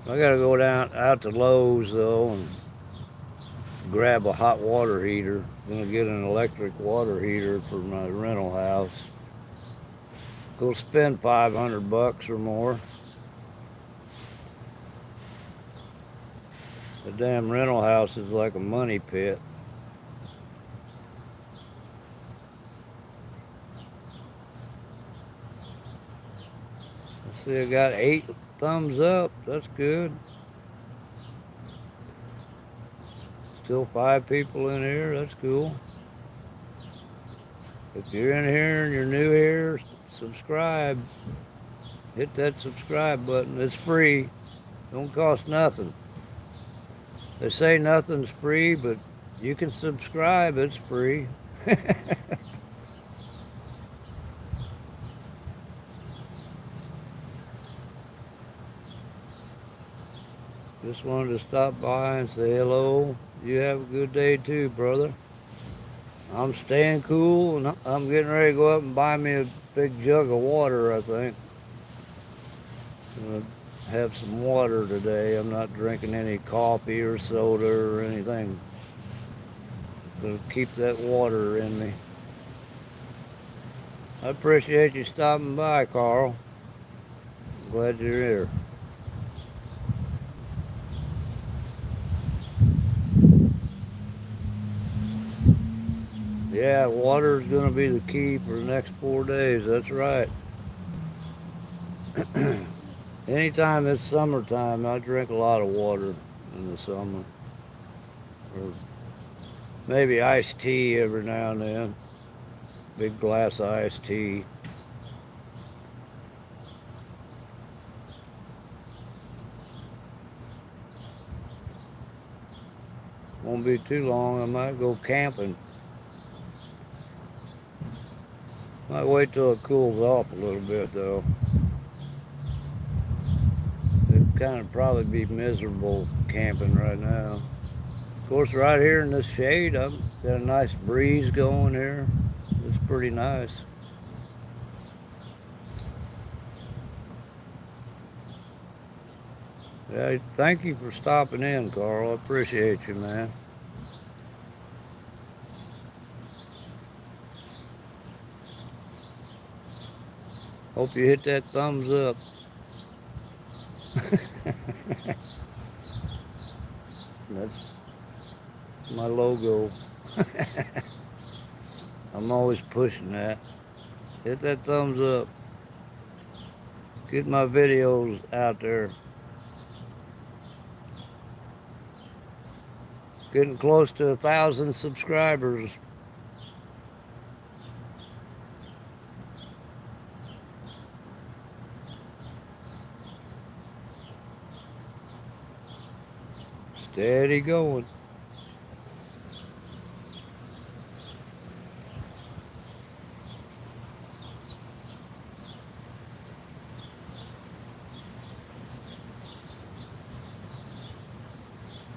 I gotta go out to Lowe's though and grab a hot water heater. Gonna get an electric water heater for my rental house. Go spend $500 or more. The damn rental house is like a money pit. Let's see, I got 8 thumbs up. That's good. Still 5 people in here. That's cool. If you're in here and you're new here, subscribe. Hit that subscribe button. It's free. Don't cost nothing. They say nothing's free, but you can subscribe. It's free. Just wanted to stop by and say hello. You have a good day too, brother. I'm staying cool, and I'm getting ready to go up and buy me a big jug of water, I think. I'm gonna have some water today. I'm not drinking any coffee or soda or anything. Gonna keep that water in me. I appreciate you stopping by, Carl. I'm glad you're here. Yeah, water is going to be the key for the next 4 days. That's right. Anytime it's summertime, I drink a lot of water in the summer. Or maybe iced tea every now and then. Big glass of iced tea. Won't be too long. I might go camping. Might wait till it cools off a little bit though. It'd kind of probably be miserable camping right now. Of course, right here in this shade, I've got a nice breeze going here. It's pretty nice. Yeah, thank you for stopping in, Carl. I appreciate you, man. Hope you hit that thumbs up. That's my logo. I'm always pushing that. Hit that thumbs up. Get my videos out there. Getting close to 1,000 subscribers. Steady going.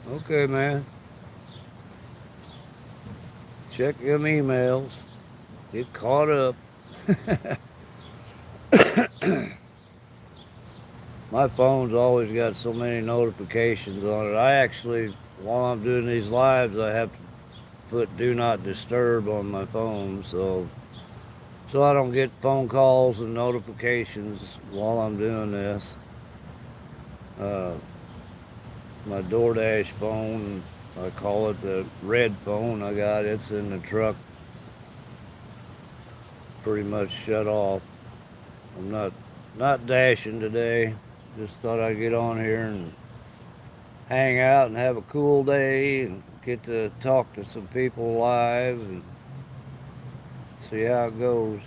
Okay, man. Check them emails. Get caught up. My phone's always got so many notifications on it. I actually, while I'm doing these lives, I have to put do not disturb on my phone so I don't get phone calls and notifications while I'm doing this. My DoorDash phone, I call it the red phone I got, it's in the truck, pretty much shut off. I'm not dashing today. Just thought I'd get on here and hang out and have a cool day and get to talk to some people live and see how it goes.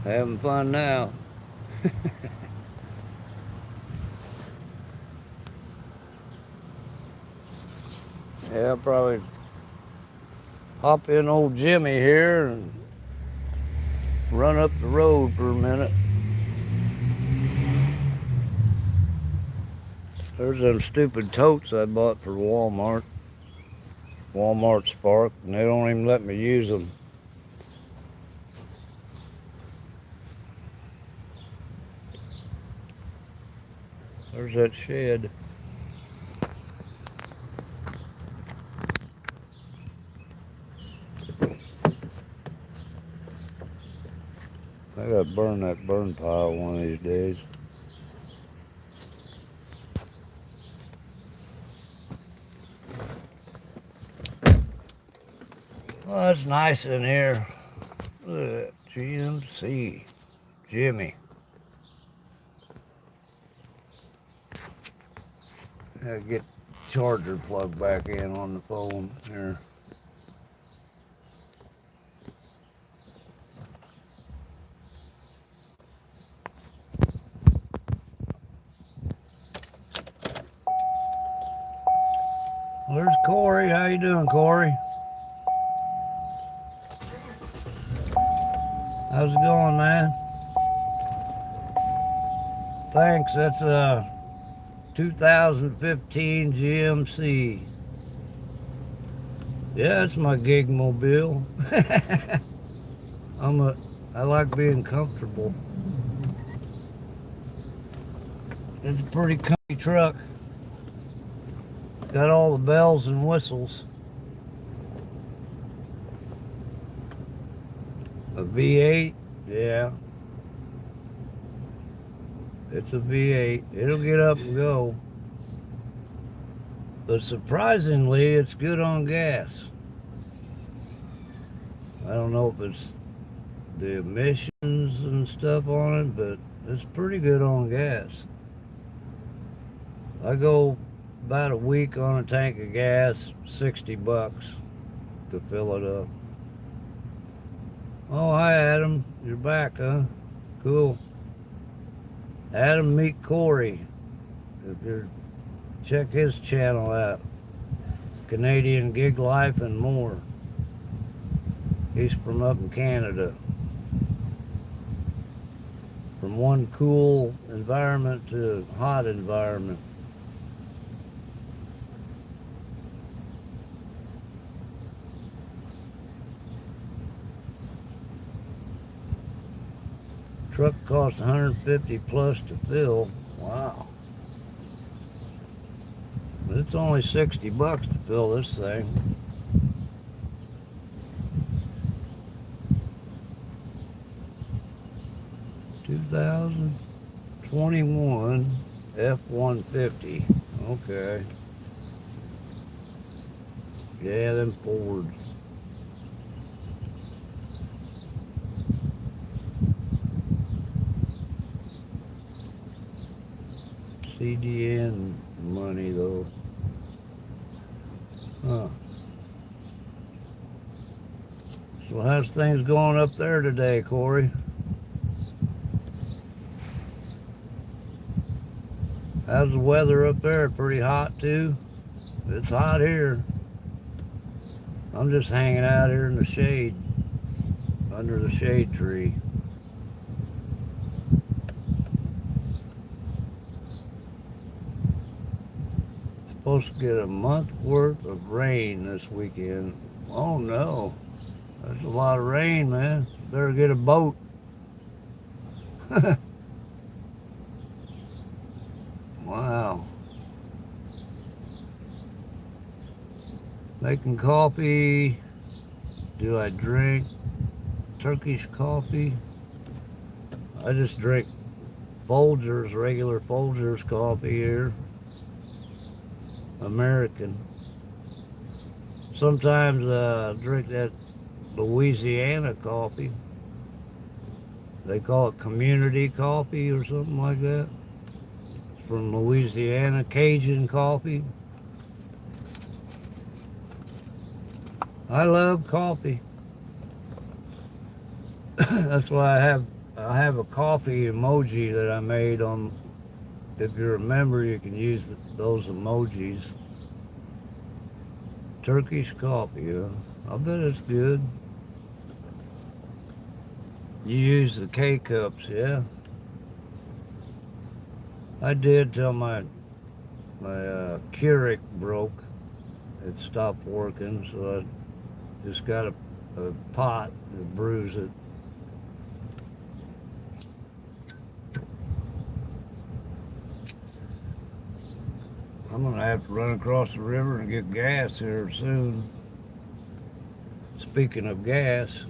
Having fun now. Yeah, I'll probably hop in old Jimmy here and run up the road for a minute. There's them stupid totes I bought for Walmart. Walmart Spark, and they don't even let me use them. There's that shed. gotta burn that burn pile one of these days. Well, it's nice in here. Look at that GMC. Jimmy. Gotta get charger plugged back in on the phone here. There's Corey. How you doing, Corey? How's it going, man? Thanks. That's a 2015 GMC. Yeah, it's my gig mobile. I like being comfortable. It's a pretty comfy truck. Got all the bells and whistles. A V8, yeah. It's a V8. It'll get up and go. But surprisingly, it's good on gas. I don't know if it's the emissions and stuff on it, but it's pretty good on gas. I go about a week on a tank of gas, $60 to fill it up. Oh, hi Adam, you're back, huh? Cool. Adam, meet Corey. If you're, check his channel out. Canadian Gig Life and more. He's from up in Canada. From one cool environment to a hot environment. Truck costs 150 plus to fill. Wow. But it's only $60 to fill this thing. $2021 F-150. Okay. Yeah, them Fords. CDN money though. Huh. So how's things going up there today, Corey? How's the weather up there? Pretty hot too? It's hot here. I'm just hanging out here in the shade, under the shade tree. Supposed to get a month worth of rain this weekend. Oh no, that's a lot of rain, man. Better get a boat. Wow. Making coffee. Do I drink Turkish coffee? I just drink Folgers, regular Folgers coffee here. American. Sometimes I drink that Louisiana coffee. They call it community coffee or something like that. It's from Louisiana, Cajun coffee. I love coffee. That's why I have a coffee emoji that I made on. If you remember, you can use those emojis. Turkish coffee, huh? I bet it's good. You use the K-cups, yeah? I did till my Keurig broke. It stopped working, so I just got a pot to brews it. I'm gonna have to run across the river and get gas here soon. Speaking of gas,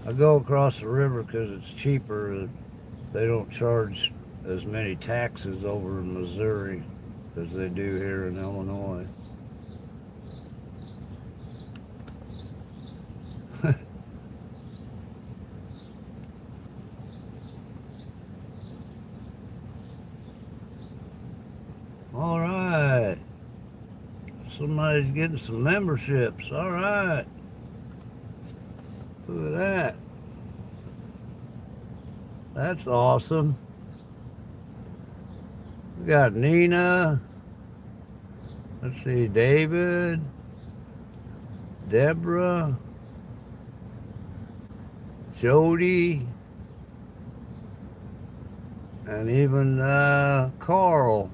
I go across the river because it's cheaper. They don't charge as many taxes over in Missouri as they do here in Illinois. All right. Somebody's getting some memberships. All right. Look at that. That's awesome. We got Nina. Let's see, David, Deborah, Jody, and even Carl.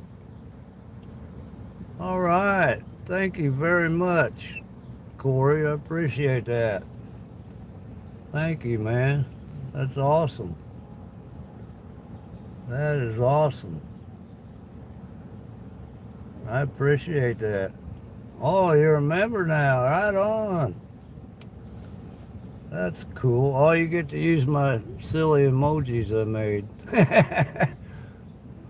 All right. Thank you very much, Corey. I appreciate that. Thank you, man. That's awesome. That is awesome. I appreciate that. Oh, you're a member now. Right on. That's cool. Oh, you get to use my silly emojis I made.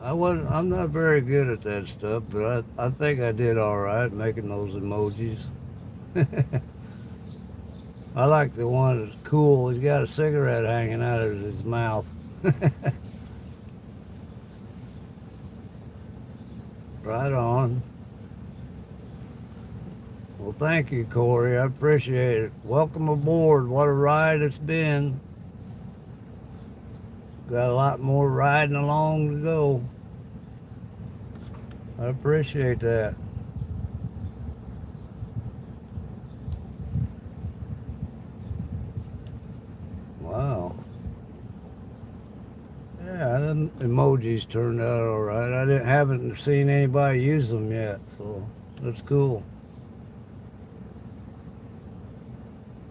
I'm not very good at that stuff, but I think I did all right making those emojis. I like the one that's cool. He's got a cigarette hanging out of his mouth. Right on. Well, thank you, Corey. I appreciate it. Welcome aboard. What a ride it's been. Got a lot more riding along to go. I appreciate that. Wow. Yeah, them emojis turned out all right. Haven't seen anybody use them yet, so that's cool.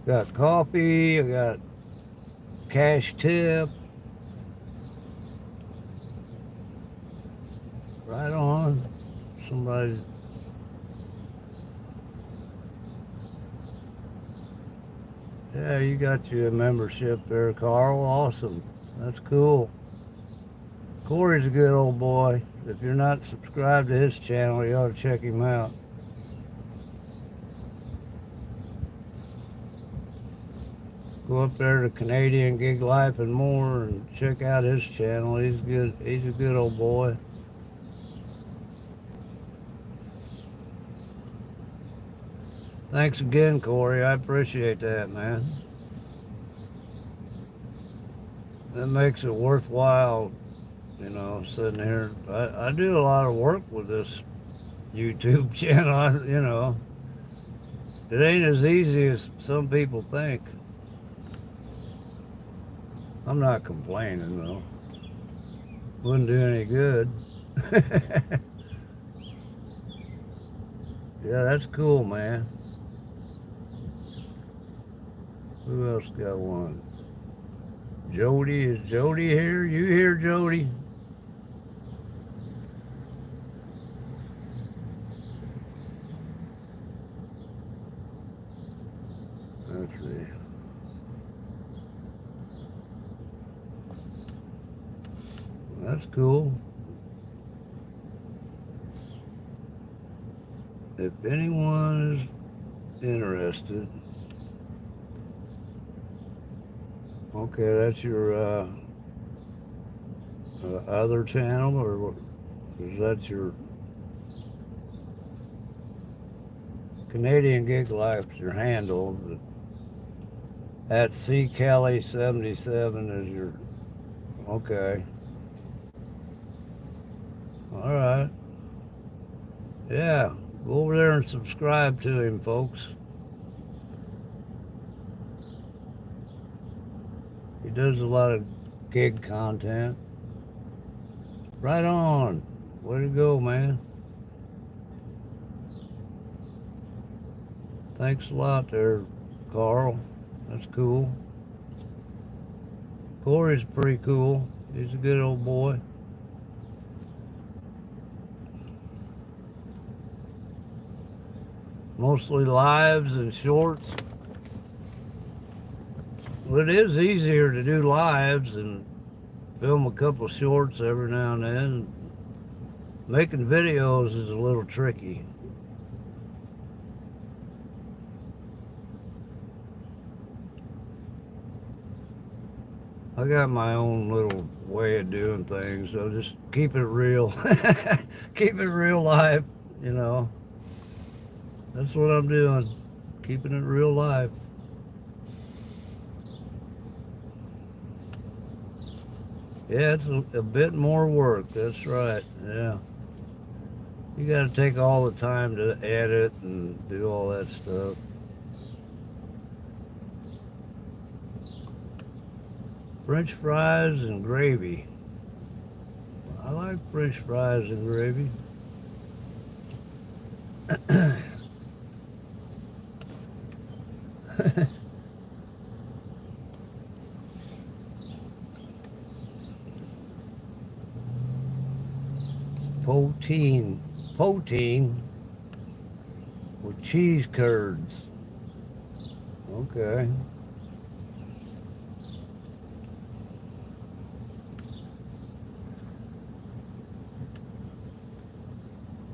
Got coffee. I got cash tip. Right on. Somebody. Yeah, you got your membership there, Carl. Awesome. That's cool. Corey's a good old boy. If you're not subscribed to his channel, you ought to check him out. Go up there to Canadian Gig Life and More and check out his channel. He's good. He's a good old boy. Thanks again, Corey. I appreciate that, man. That makes it worthwhile, sitting here. I do a lot of work with this YouTube channel. It ain't as easy as some people think. I'm not complaining, though. Wouldn't do any good. Yeah, that's cool, man. Who else got one? Jody, is Jody here? You here, Jody? Let's see. That's cool. If anyone is interested, okay, that's your other channel, or is that your Canadian Gig Life's your handle? But at C Kelly 77 is your, okay. All right. Yeah, go over there and subscribe to him, folks. He does a lot of gig content. Right on. Way to go, man. Thanks a lot there, Carl. That's cool. Corey's pretty cool. He's a good old boy. Mostly lives and shorts. Well, it is easier to do lives and film a couple shorts every now and then. Making videos is a little tricky. I got my own little way of doing things, so just keep it real. Keep it real life, you know. That's what I'm doing. Keeping it real life. Yeah, it's a bit more work. That's right. Yeah. You got to take all the time to edit and do all that stuff. French fries and gravy. I like French fries and gravy. 14. Poutine with cheese curds. Okay.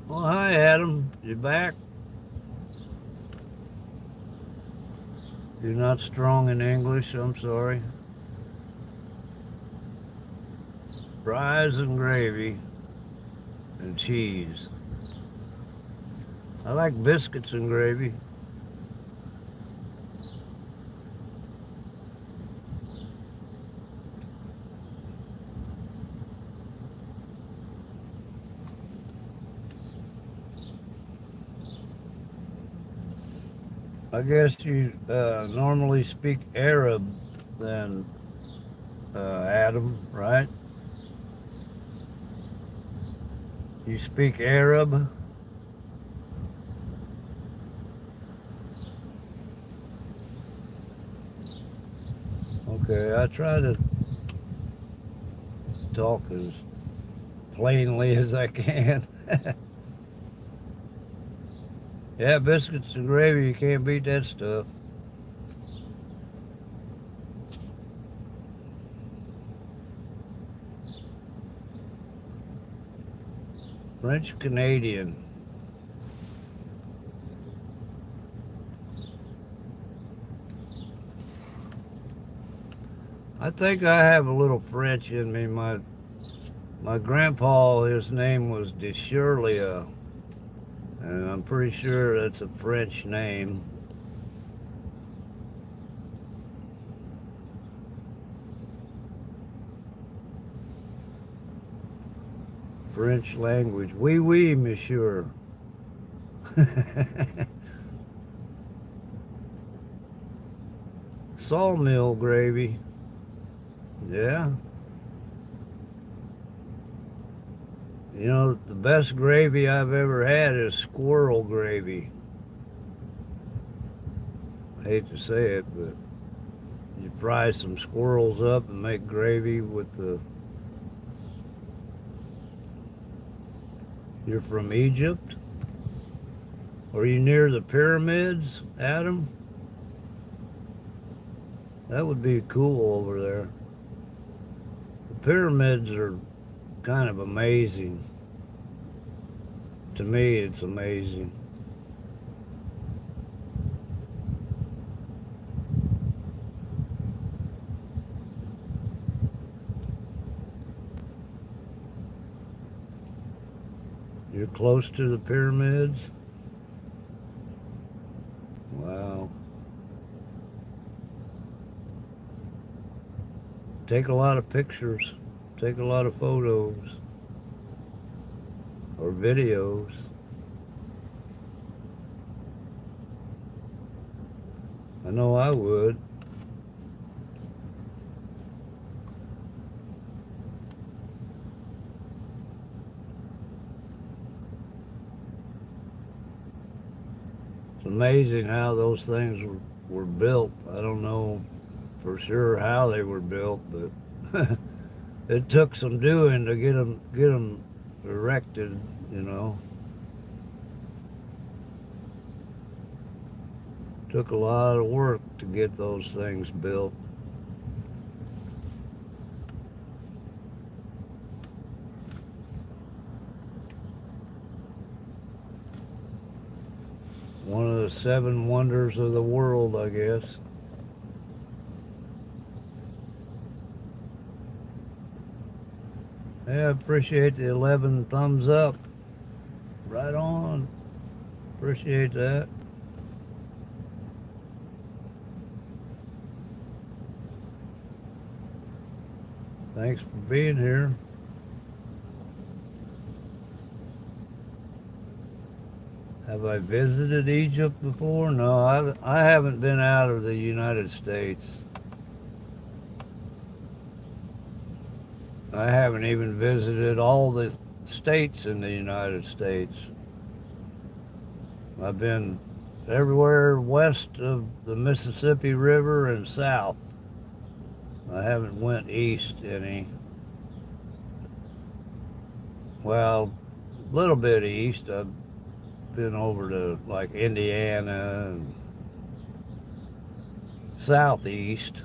Well, hi, Adam. You back? You're not strong in English. I'm sorry. Fries and gravy and cheese. I like biscuits and gravy. I guess you normally speak Arab then, Adam, right? You speak Arab? Okay, I try to talk as plainly as I can. Yeah, biscuits and gravy, you can't beat that stuff. French Canadian. I think I have a little French in me. My grandpa, his name was de Shirley, and I'm pretty sure that's a French name. French language. Oui, oui, monsieur. Sawmill gravy. Yeah. You know, the best gravy I've ever had is squirrel gravy. I hate to say it, but you fry some squirrels up and make gravy with the... You're from Egypt? Are you near the pyramids, Adam? That would be cool over there. The pyramids are kind of amazing. To me, it's amazing. You're close to the pyramids? Wow. Take a lot of pictures. Take a lot of photos. Or videos. I know I would. It's amazing how those things were built. I don't know for sure how they were built, but it took some doing to get them erected, you know. Took a lot of work to get those things built. One of the seven wonders of the world, I guess. Yeah, I appreciate the 11 thumbs up. Right on. Appreciate that. Thanks for being here. Have I visited Egypt before? No, I haven't been out of the United States. I haven't even visited all the states in the United States. I've been everywhere west of the Mississippi River and south. I haven't went east any. Well, a little bit east. I've been over to like Indiana and southeast.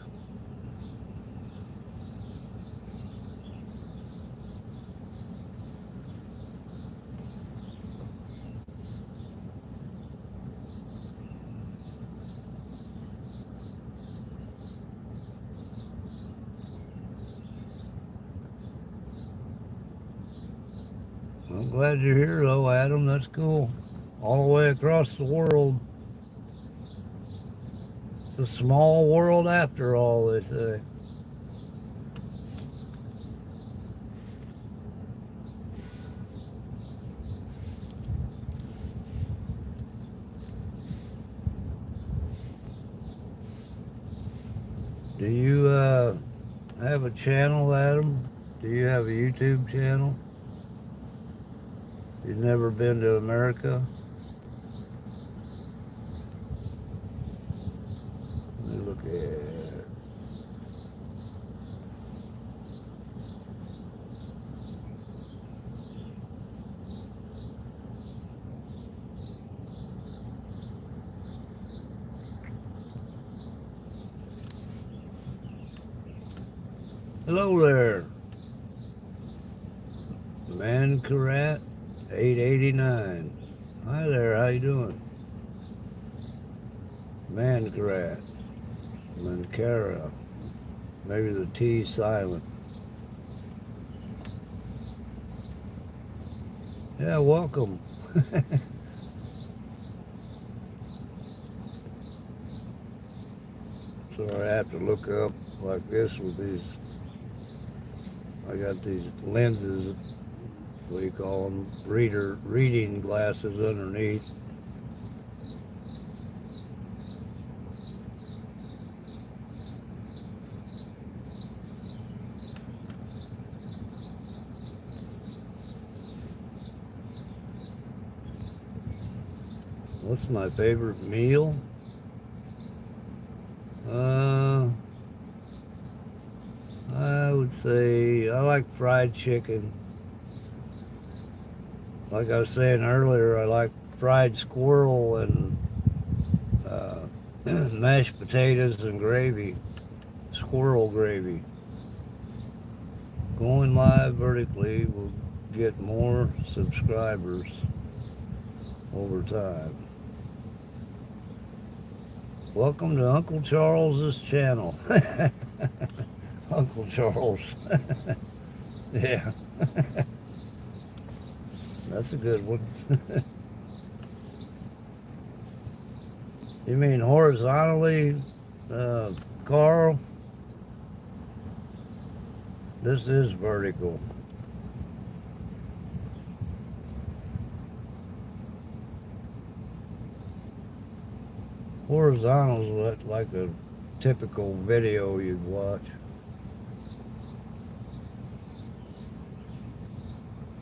I'm glad you're here though, Adam. That's cool. All the way across the world. It's a small world after all, they say. Do you have a channel, Adam? Do you have a YouTube channel? You've never been to America? Let me look at. Hello there. Mankarat 889. Hi there, how you doing? Mankarat. Mankara. Maybe the T silent. Yeah, welcome. So I have to look up like this with these. I got these lenses, what do you call them? Reading glasses underneath. What's my favorite meal? I would say I like fried chicken. Like I was saying earlier, I like fried squirrel and mashed potatoes and gravy, squirrel gravy. Going live vertically will get more subscribers over time. Welcome to Uncle Charles's channel. Uncle Charles. Yeah. That's a good one. You mean horizontally, Carl? This is vertical. Horizontal is like a typical video you'd watch.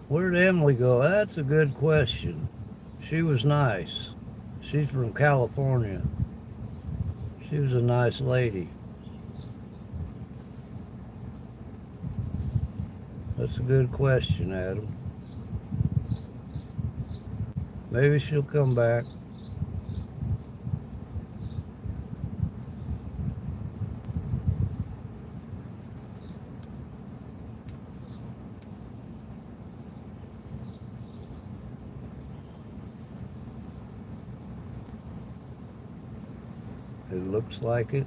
Where'd Emily go? That's a good question. She was nice. She's from California. She was a nice lady. That's a good question, Adam. Maybe she'll come back. It looks like it.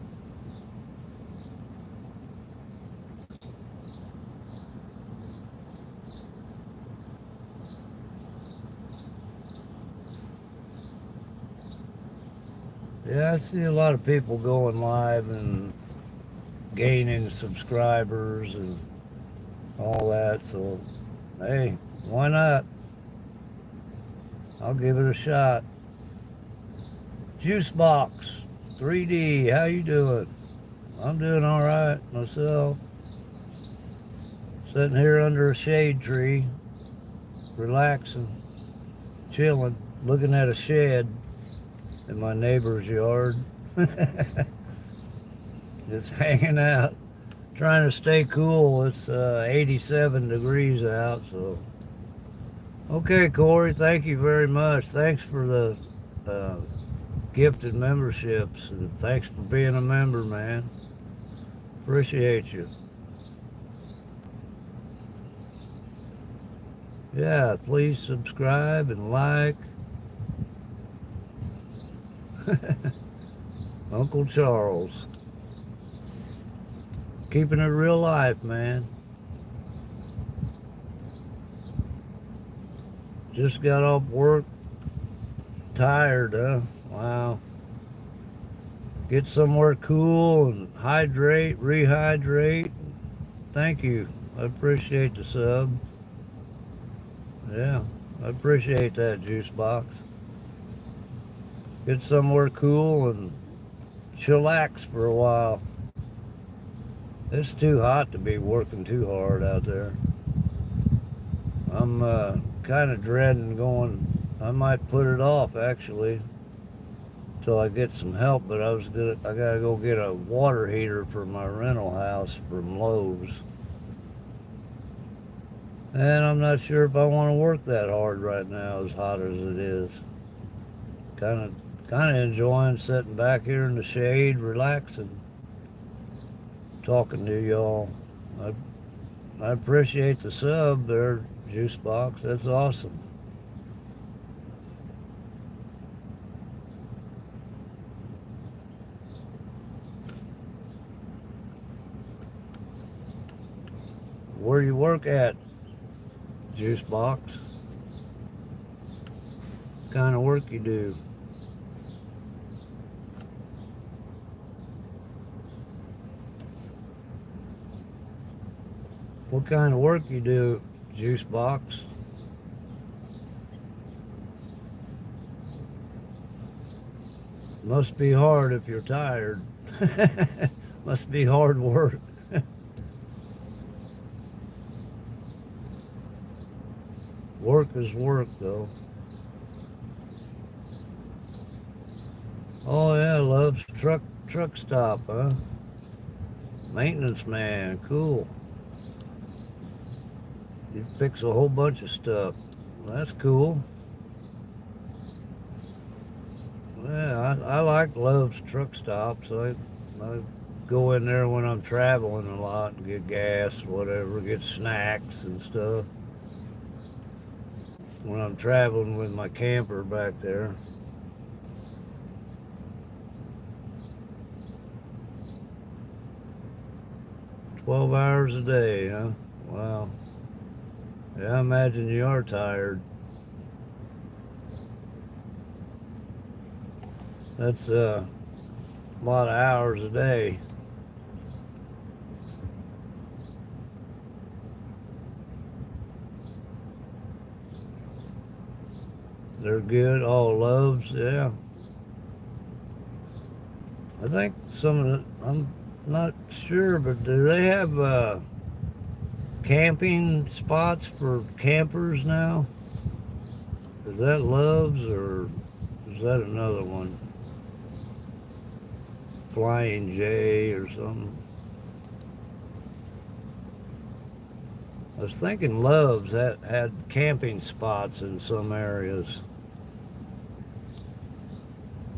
Yeah, I see a lot of people going live and gaining subscribers and all that. So, hey, why not? I'll give it a shot. Juicebox 3D, how you doing? I'm doing all right myself. Sitting here under a shade tree, relaxing, chilling, looking at a shed in my neighbor's yard. Just hanging out, trying to stay cool. It's 87 degrees out, so. Okay, Corey, thank you very much. Thanks for the uh, gifted memberships, and thanks for being a member, man. Appreciate you. Yeah, please subscribe and like. Uncle Charles. Keeping it real life, man. Just got off work. Tired, huh? Wow. Get somewhere cool and hydrate, rehydrate. Thank you. I appreciate the sub. Yeah, I appreciate that, Juice Box. Get somewhere cool and chillax for a while. It's too hot to be working too hard out there. I'm kind of dreading going. I might put it off actually till I get some help. But I gotta go get a water heater for my rental house from Lowe's, and I'm not sure if I want to work that hard right now, as hot as it is. Kind of enjoying sitting back here in the shade, relaxing, talking to y'all. I appreciate the sub there, Juice Box. That's awesome. Where you work at, Juice Box? What kind of work you do? What kind of work you do, Juice Box? Must be hard if you're tired. Must be hard work. Work is work, though. Oh yeah, loves truck stop, huh? Maintenance man, cool. You fix a whole bunch of stuff. That's cool. Yeah, I like Love's truck stops. I go in there when I'm traveling a lot and get gas, whatever, get snacks and stuff. When I'm traveling with my camper back there. "12 hours a day, huh? Wow. Yeah, I imagine you are tired. That's a lot of hours a day. They're good. Oh, Loves, yeah. I think some of I'm not sure, but do they have camping spots for campers now? Is that Loves or is that another one? Flying J or something? I was thinking Loves had camping spots in some areas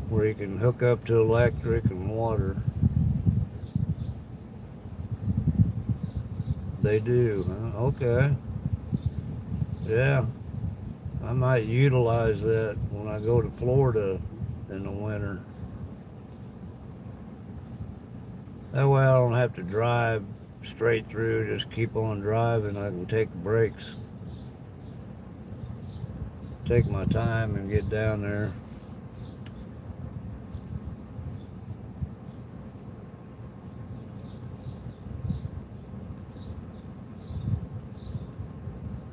where you can hook up to electric and water. They do, huh? Okay. Yeah. I might utilize that when I go to Florida in the winter. That way I don't have to drive straight through, just keep on driving. I can take breaks, take my time and get down there.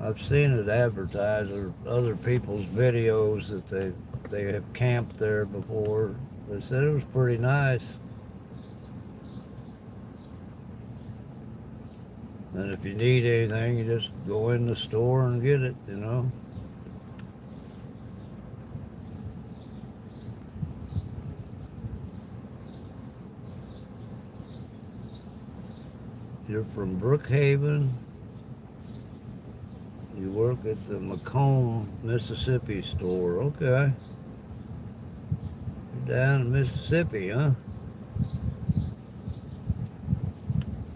I've seen it advertised or other people's videos that they have camped there before. They said it was pretty nice. And if you need anything, you just go in the store and get it, you know. You're from Brookhaven. You work at the Macomb, Mississippi store. Okay. You're down in Mississippi, huh?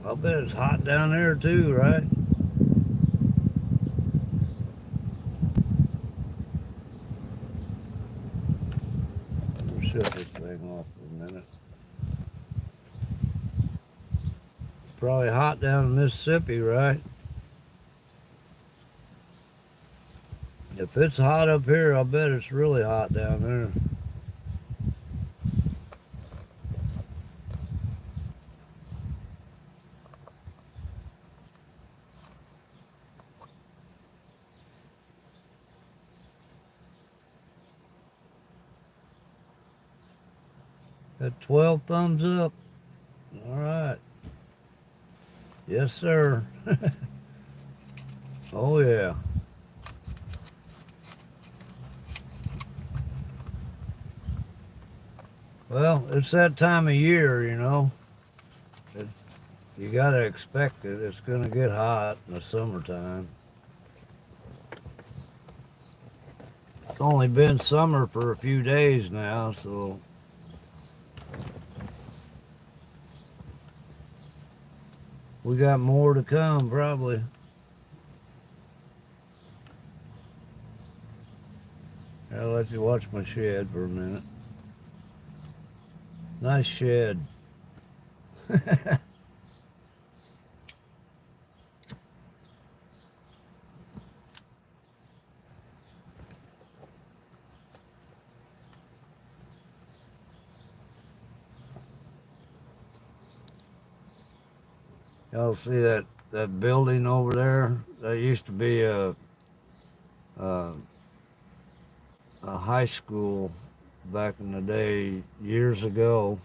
I'll bet it's hot down there too, right? We'll shut this thing off for a minute. It's probably hot down in Mississippi, right? If it's hot up here, I'll bet it's really hot down there. Got 12 thumbs up. All right. Yes, sir. Oh, yeah. Well, it's that time of year, you know. It, you got to expect it. It's going to get hot in the summertime. It's only been summer for a few days now, so we got more to come, probably. I'll let you watch my shed for a minute. Nice shed. Y'all see that building over there? That used to be a high school back in the day, years ago.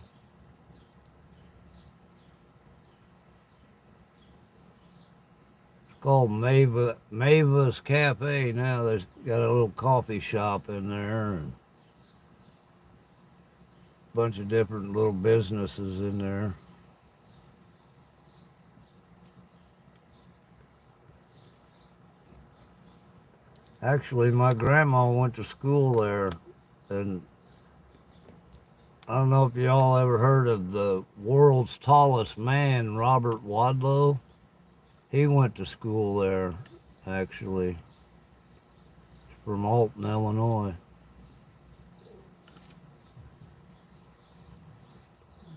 It's called Mavis Cafe now. They've got a little coffee shop in there and a bunch of different little businesses in there. Actually, my grandma went to school there, and I don't know if y'all ever heard of the world's tallest man, Robert Wadlow. He went to school there, actually, from Alton, Illinois.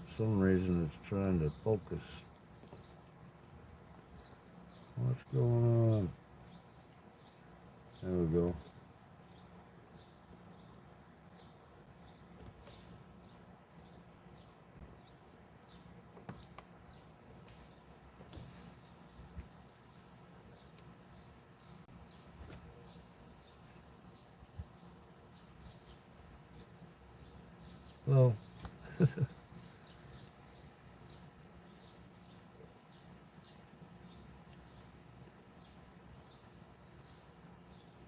For some reason, it's trying to focus. What's going on? There we go. Well,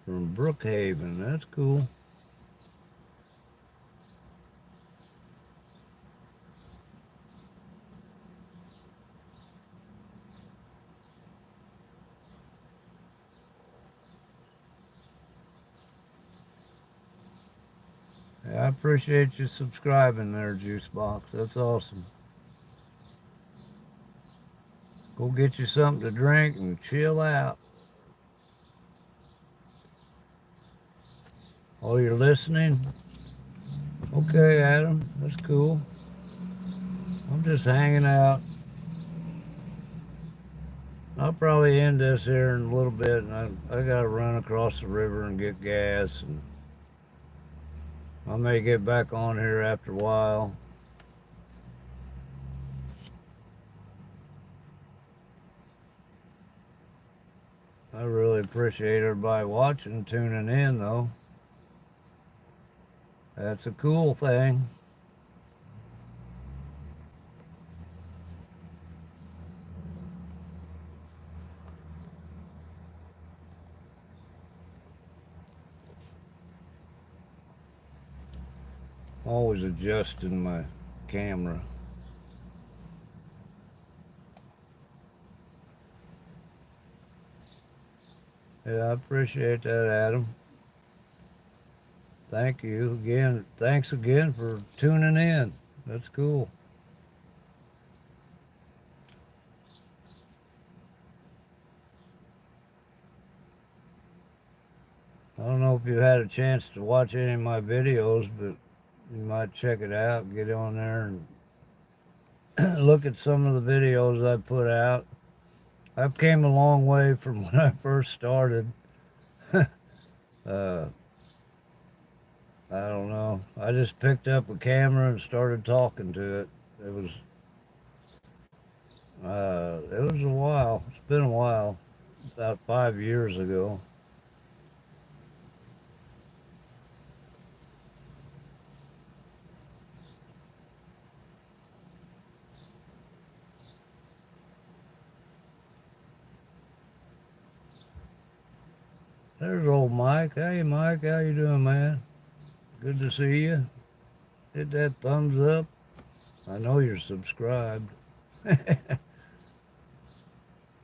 from Brookhaven, that's cool. I appreciate you subscribing there, Juicebox. That's awesome. Go get you something to drink and chill out. Oh, you're listening? Okay, Adam. That's cool. I'm just hanging out. I'll probably end this here in a little bit, and I gotta run across the river and get gas, and I may get back on here after a while. I really appreciate everybody watching and tuning in, though. That's a cool thing. Always adjusting my camera. Yeah, I appreciate that, Adam. Thank you again. Thanks again for tuning in. That's cool. I don't know if you had a chance to watch any of my videos, but you might check it out. Get on there and look at some of the videos I put out. I've came a long way from when I first started. uh, I don't know. I just picked up a camera and started talking to it. It was a while. It's been a while. About 5 years ago. There's old Mike. Hey, Mike, how you doing, man? Good to see you. Hit that thumbs up. I know you're subscribed.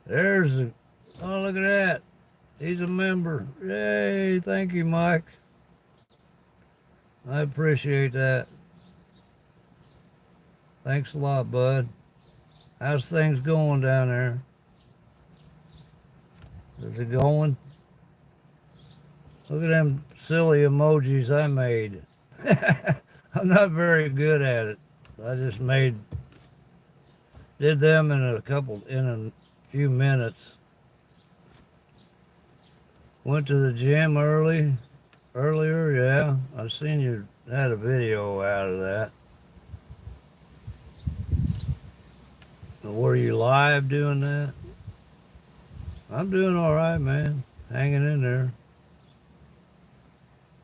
There's a, oh, look at that. He's a member. Yay, thank you, Mike. I appreciate that. Thanks a lot, bud. How's things going down there? Is it going? Look at them silly emojis I made. I'm not very good at it. I just did them in a few minutes. Went to the gym earlier, yeah. I seen you had a video out of that. Were you live doing that? I'm doing all right, man. Hanging in there.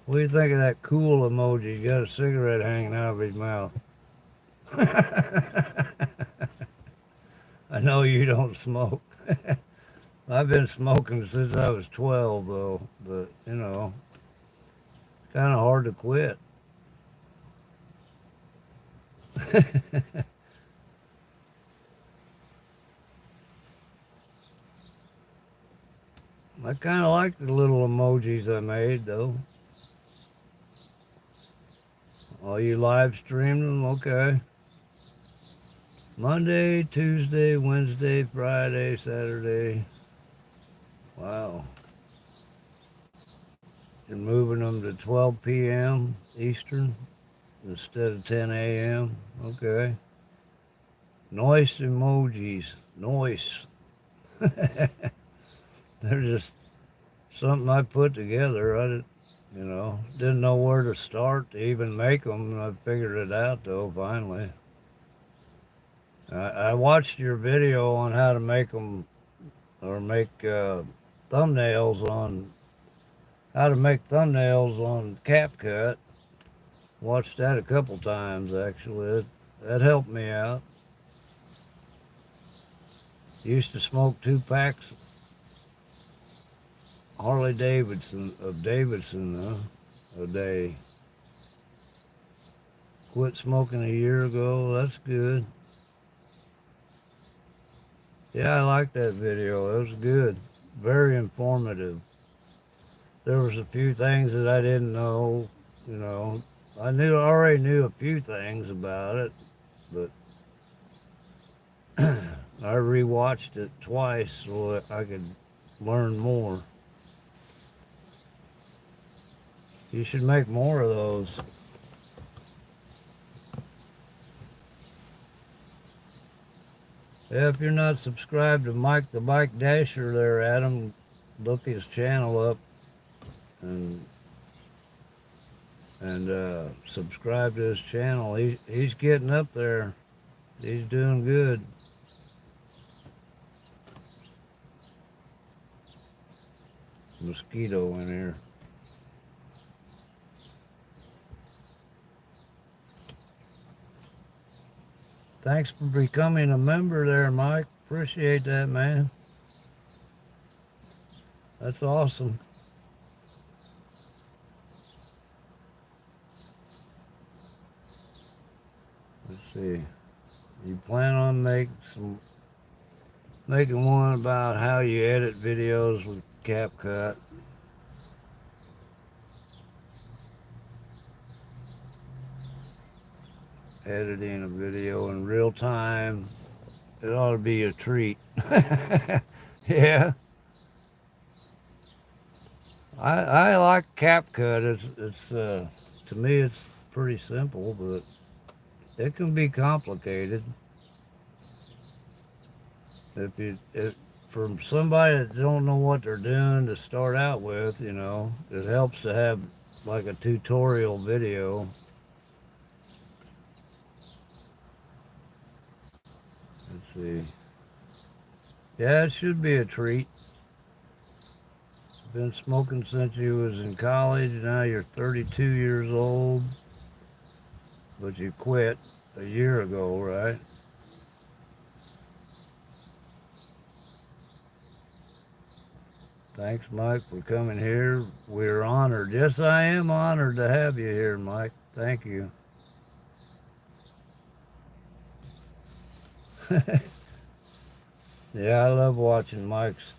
What do you think of that cool emoji? He got a cigarette hanging out of his mouth. I know you don't smoke. I've been smoking since I was 12, though, but kind of hard to quit. I kind of like the little emojis I made, though. Oh, you live streamed them? Okay. Monday, Tuesday, Wednesday, Friday, Saturday. Wow. You're moving them to 12 p.m. Eastern instead of 10 a.m. Okay. Noise emojis. Noise. They're just something I put together. Didn't know where to start to even make them. I figured it out, though, finally. I watched your video on how to make them, or make thumbnails on, how to make thumbnails on CapCut. Watched that a couple times, actually. That helped me out. Used to smoke 2 packs Harley Davidson a day. Quit smoking a year ago. That's good. Yeah, I like that video. It was good. Very informative. There was a few things that I didn't know. You know, I already knew a few things about it, but I rewatched it twice so that I could learn more. You should make more of those. Yeah, if you're not subscribed to Mike the Bike Dasher there, Adam, look his channel up and subscribe to his channel. He's getting up there. He's doing good. Mosquito in here. Thanks for becoming a member there, Mike. Appreciate that, man. That's awesome. Let's see. You plan on making one about how you edit videos with CapCut? Editing a video in real time. It ought to be a treat. Yeah. I like CapCut. It's to me it's pretty simple, but it can be complicated. If from somebody that don't know what they're doing to start out with, it helps to have like a tutorial video. Let's see. Yeah, it should be a treat. Been smoking since you was in college. Now you're 32 years old, but you quit a year ago, right? Thanks, Mike, for coming here. We're honored. Yes, I am honored to have you here, Mike. Thank you. Yeah, I love watching Mike's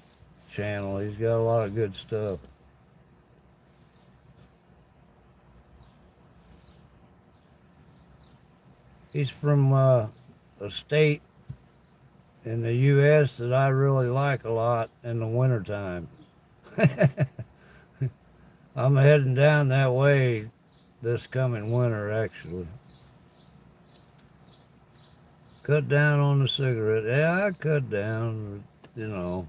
channel. He's got a lot of good stuff. He's from a state in the U.S. that I really like a lot in the wintertime. I'm heading down that way this coming winter, actually. Cut down on the cigarette. Yeah, I cut down, you know.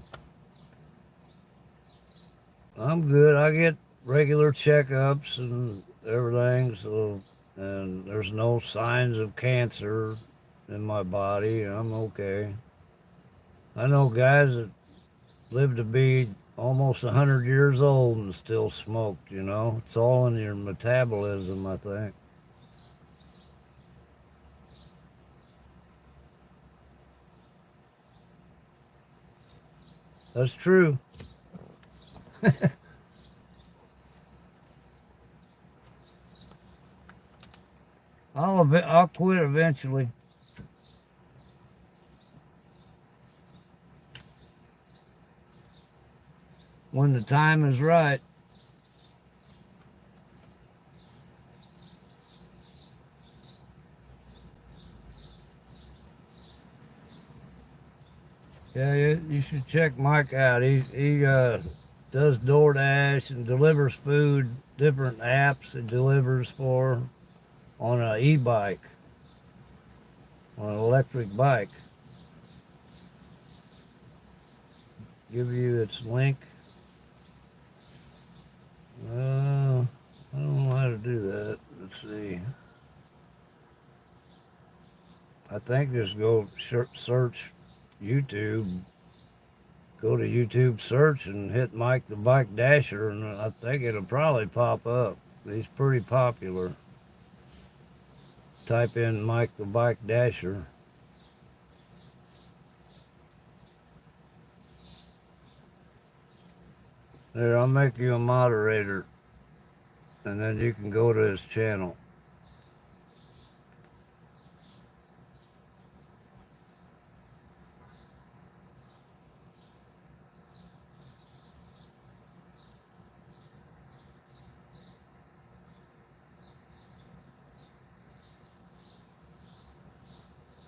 I'm good. I get regular checkups and everything, so, and there's no signs of cancer in my body. I'm okay. I know guys that live to be almost 100 years old and still smoked, It's all in your metabolism, I think. That's true. I'll quit eventually. When the time is right. Yeah, you should check Mike out. He does DoorDash and delivers food, different apps it delivers for on an e-bike, on an electric bike. Give you its link. I don't know how to do that. Let's see. I think just go search YouTube. Go to YouTube search and hit Mike the Bike Dasher, and I think it'll probably pop up. He's pretty popular. Type in Mike the Bike Dasher. There, I'll make you a moderator, and then you can go to his channel.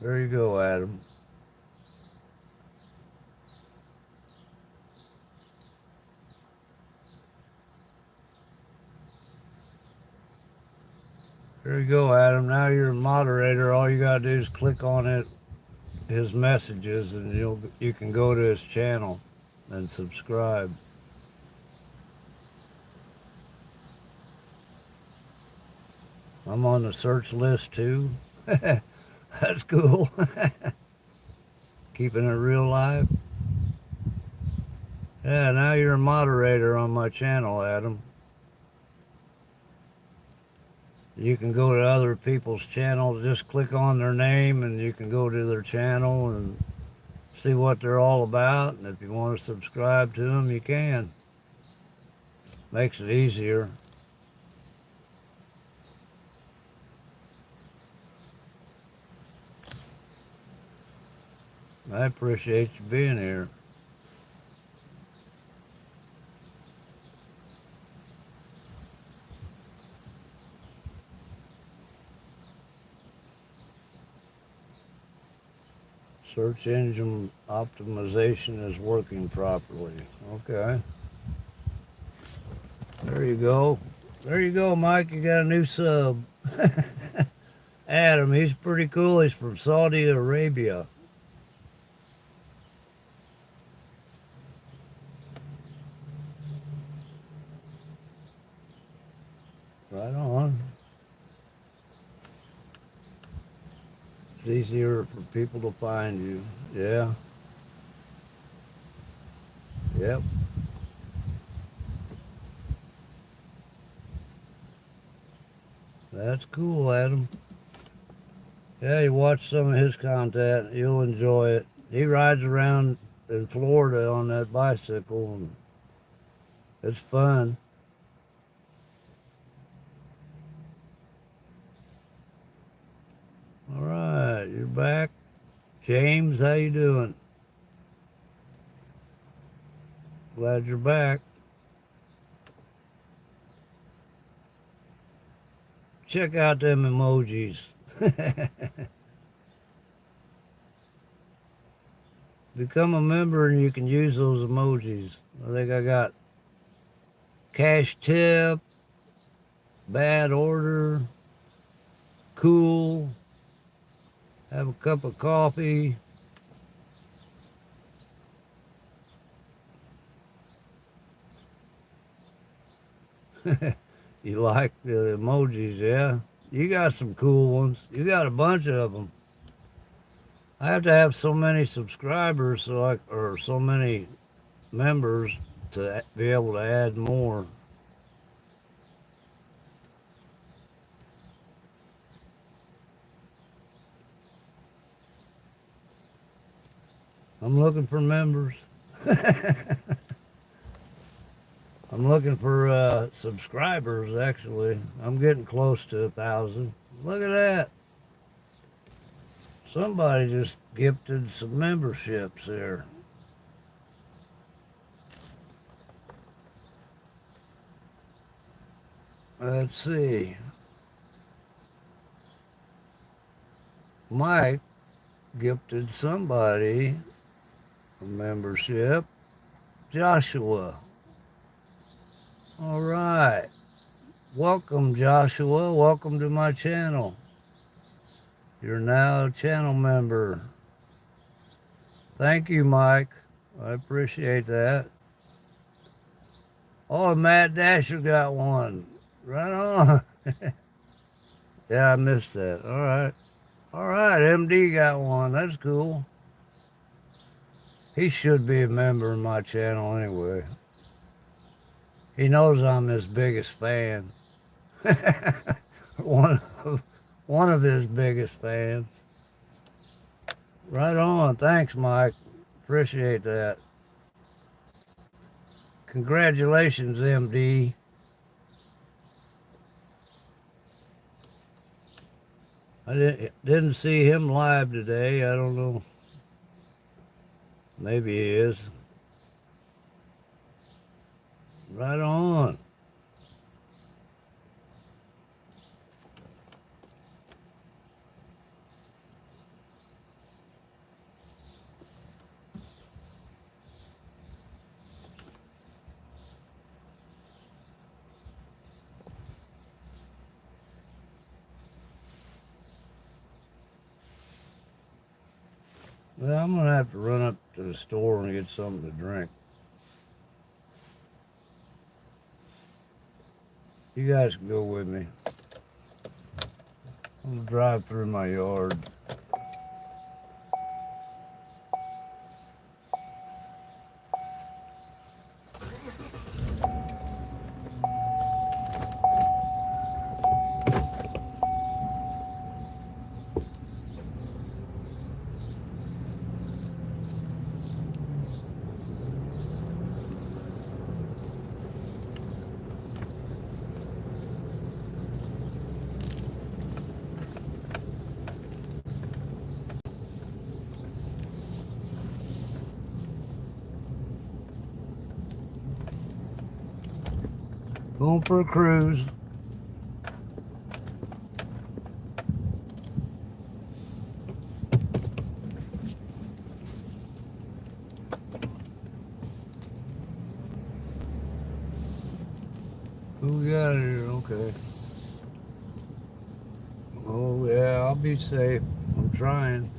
There you go, Adam. There you go, Adam. Now you're a moderator. All you gotta do is click on it his messages, and you can go to his channel and subscribe. I'm on the search list too. That's cool. Keeping it real live. Yeah, now you're a moderator on my channel, Adam. You can go to other people's channels, just click on their name and you can go to their channel and see what they're all about. And if you want to subscribe to them, you can. Makes it easier. I appreciate you being here. Search engine optimization is working properly. Okay. There you go. There you go, Mike. You got a new sub. Adam, he's pretty cool. He's from Saudi Arabia. Right on. It's easier for people to find you. Yeah. Yep. That's cool, Adam. Yeah, you watch some of his content, you'll enjoy it. He rides around in Florida on that bicycle, and it's fun. All right, you're back. James, how you doing? Glad you're back. Check out them emojis. Become a member and you can use those emojis. I think I got cash tip, bad order, cool, have a cup of coffee. You like the emojis, yeah? You got some cool ones. You got a bunch of them. I have to have so many subscribers or so many members to be able to add more. I'm looking for members. I'm looking for subscribers, actually. I'm getting close to 1,000. Look at that. Somebody just gifted some memberships there. Let's see. Mike gifted somebody a membership. Joshua. All right. Welcome, Joshua. Welcome to my channel. You're now a channel member. Thank you, Mike. I appreciate that. Oh, Matt Dasher got one. Right on. Yeah, I missed that. All right. All right, MD got one. That's cool. He should be a member of my channel anyway. He knows I'm his biggest fan. one of his biggest fans. Right on. Thanks, Mike. Appreciate that. Congratulations, MD. I didn't see him live today. I don't know. Maybe he is. Right on. Well, I'm gonna have to run up to the store and get something to drink. You guys can go with me. I'm gonna drive through my yard. Going for a cruise. Who we got here? Okay. Oh yeah, I'll be safe. I'm trying.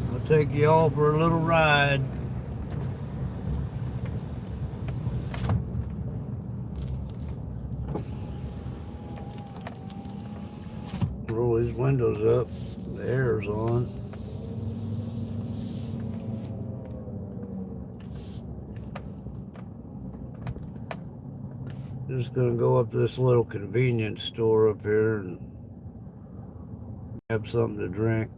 I'll take you all for a little ride. Roll these windows up. The air's on. Just gonna go up to this little convenience store up here and have something to drink.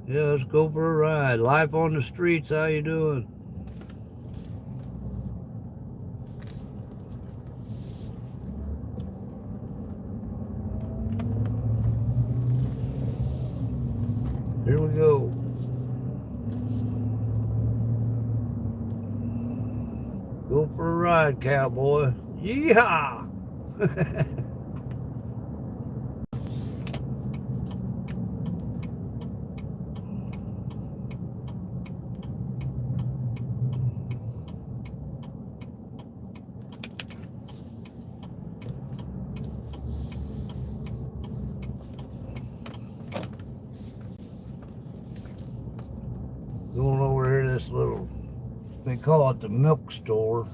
Yeah, let's go for a ride. Life on the streets, how you doing? Here we go. Go for a ride, cowboy. Yeehaw! Going over here to this little, they call it the milk store.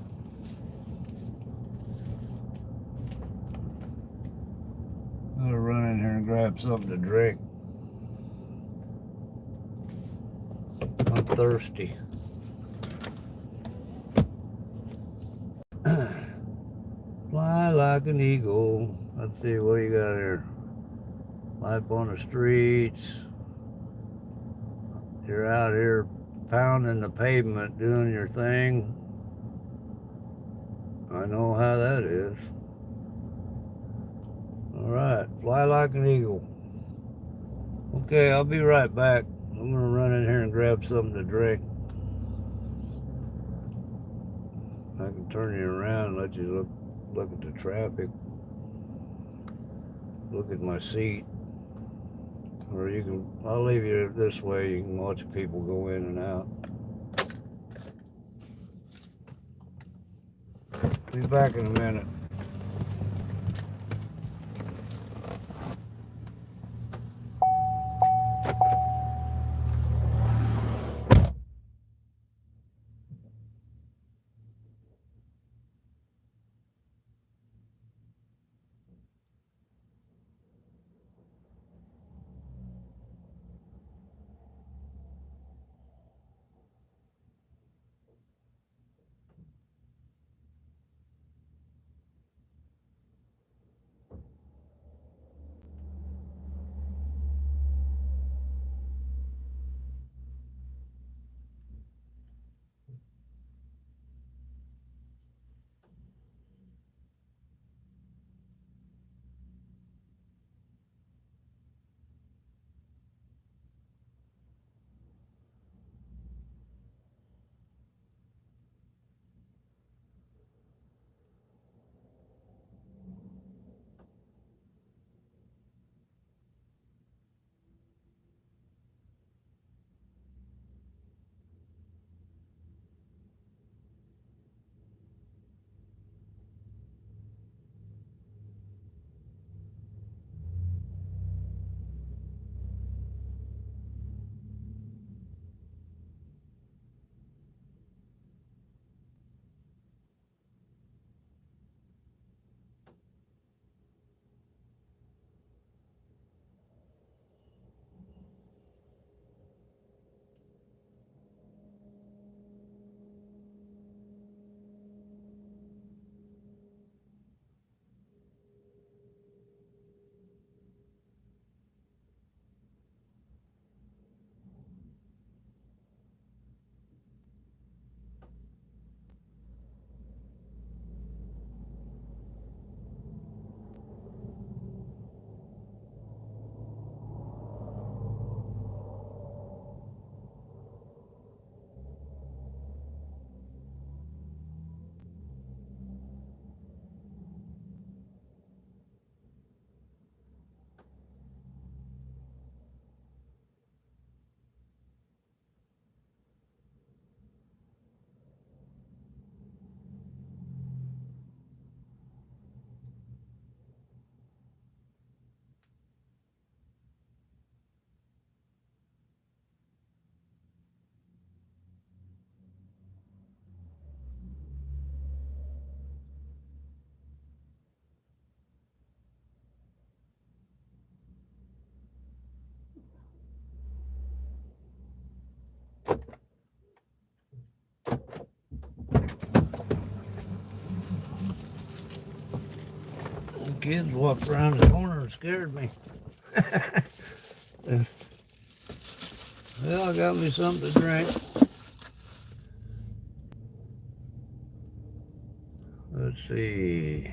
I'm gonna run in here and grab something to drink. I'm thirsty. Fly like an eagle. Let's see, what do you got here? Life on the streets. You're out here pounding the pavement, doing your thing. I know how that is. All right, fly like an eagle. Okay, I'll be right back. I'm gonna run in here and grab something to drink. I can turn you around and let you look at the traffic. Look at my seat. Or you can, I'll leave you this way. You can watch people go in and out. Be back in a minute. Kids walked around the corner and scared me. Well, I got me something to drink. Let's see.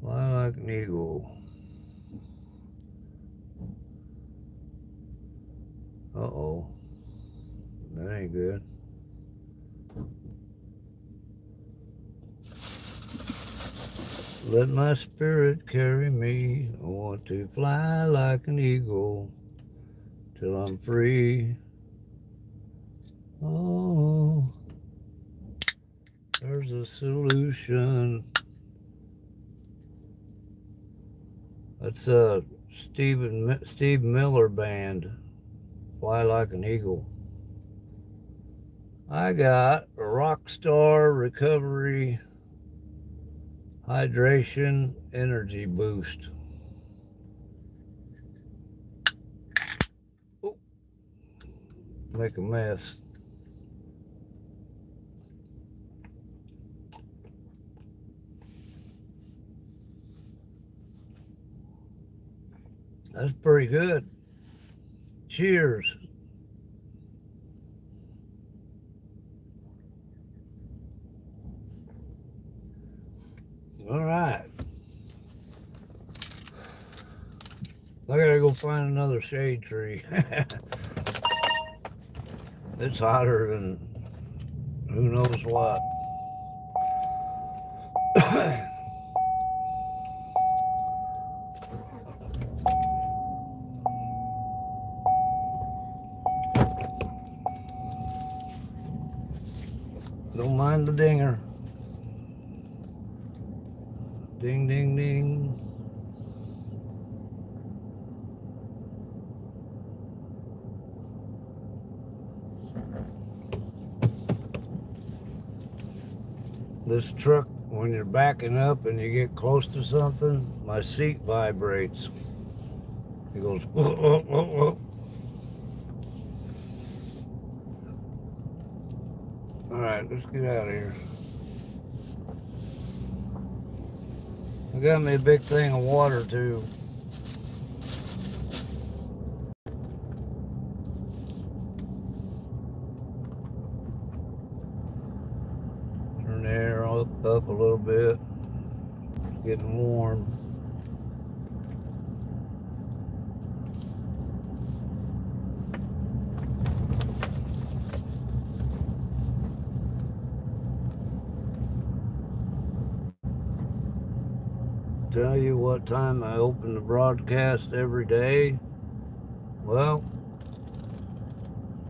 Fly like an eagle. Uh-oh. That ain't good. Let my spirit carry me. I want to fly like an eagle till I'm free. Oh, there's a solution. That's a Steve Miller Band. Fly like an eagle. I got a Rockstar Recovery Hydration Energy Boost. Oh, make a mess. That's pretty good. Cheers. All right. I gotta go find another shade tree. It's hotter than who knows what. Don't mind the dinger. Ding, ding, ding. This truck, when you're backing up and you get close to something, my seat vibrates. It goes, oh, oh, oh, oh. All right, let's get out of here. I got me a big thing of water too. Turn the air up a little bit. It's getting warm. Tell you what time I open the broadcast every day. Well,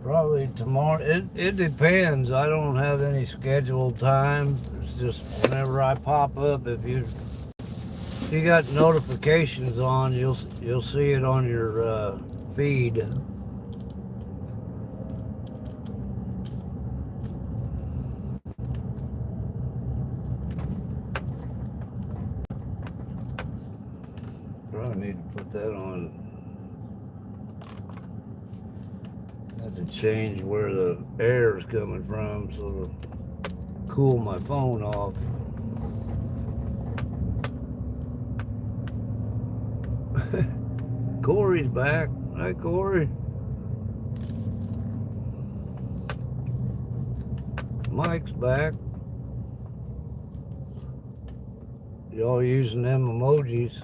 probably tomorrow. It depends. I don't have any scheduled time. It's just whenever I pop up. If you got notifications on, you'll see it on your feed. Probably need to put that on. I have to change where the air is coming from so to cool my phone off. Corey's back. Hi, Corey. Mike's back. Y'all using them emojis.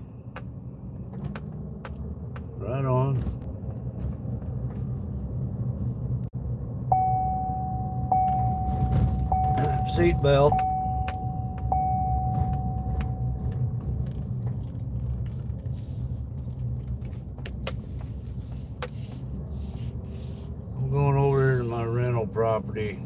Right on. Seatbelt. I'm going over here to my rental property.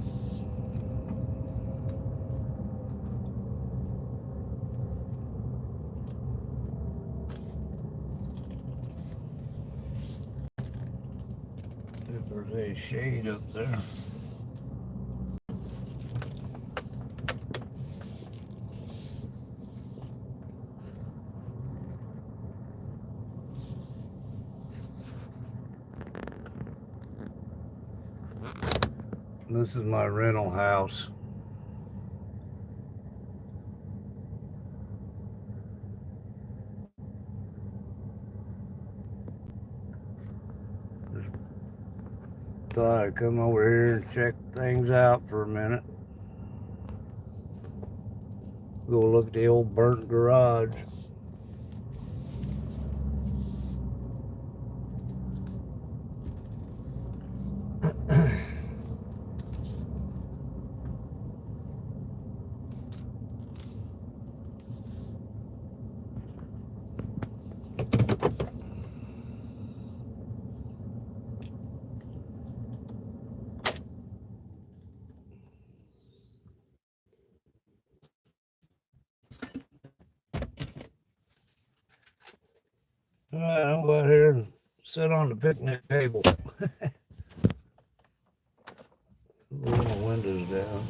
If there's a shade up there. This is my rental house. thought I'd come over here and check things out for a minute. Go look at the old burnt garage. All right, I'll go out here and sit on the picnic table. Roll my windows down.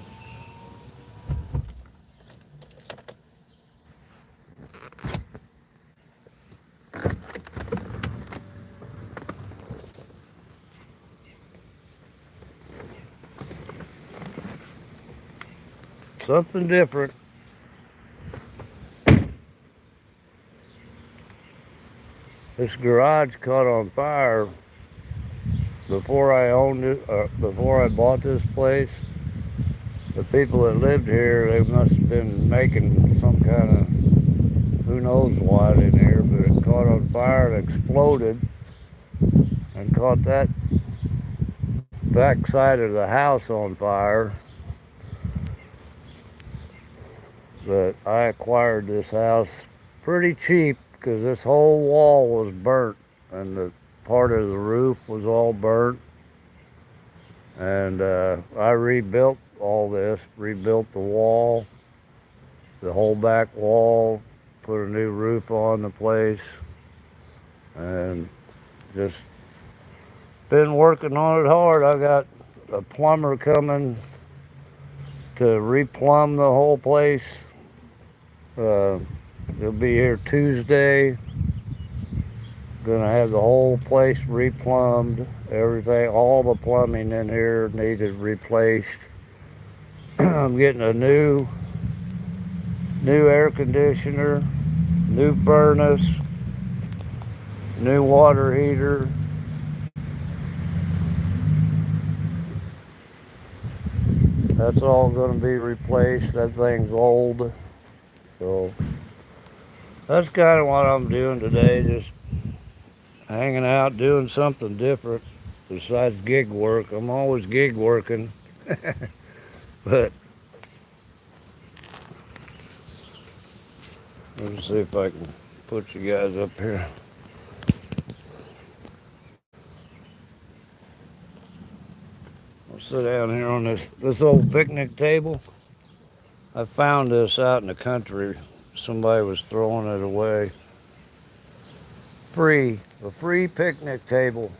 Something different. This garage caught on fire before I owned it, before I bought this place. The people that lived here, they must have been making some kind of, who knows what in here, but it caught on fire and exploded and caught that back side of the house on fire. But I acquired this house pretty cheap because this whole wall was burnt and the part of the roof was all burnt. And I rebuilt all this, rebuilt the wall, the whole back wall, put a new roof on the place, and just been working on it hard. I got a plumber coming to replumb the whole place. He'll be here Tuesday. Gonna have the whole place replumbed, everything, all the plumbing in here needed replaced. I'm getting a new air conditioner, new furnace, new water heater. That's all gonna be replaced. That thing's old. So that's kind of what I'm doing today, just hanging out, doing something different besides gig work. I'm always gig working. But let me see if I can put you guys up here. I'll sit down here on this old picnic table. I found this out in the country. Somebody was throwing it away. A free picnic table.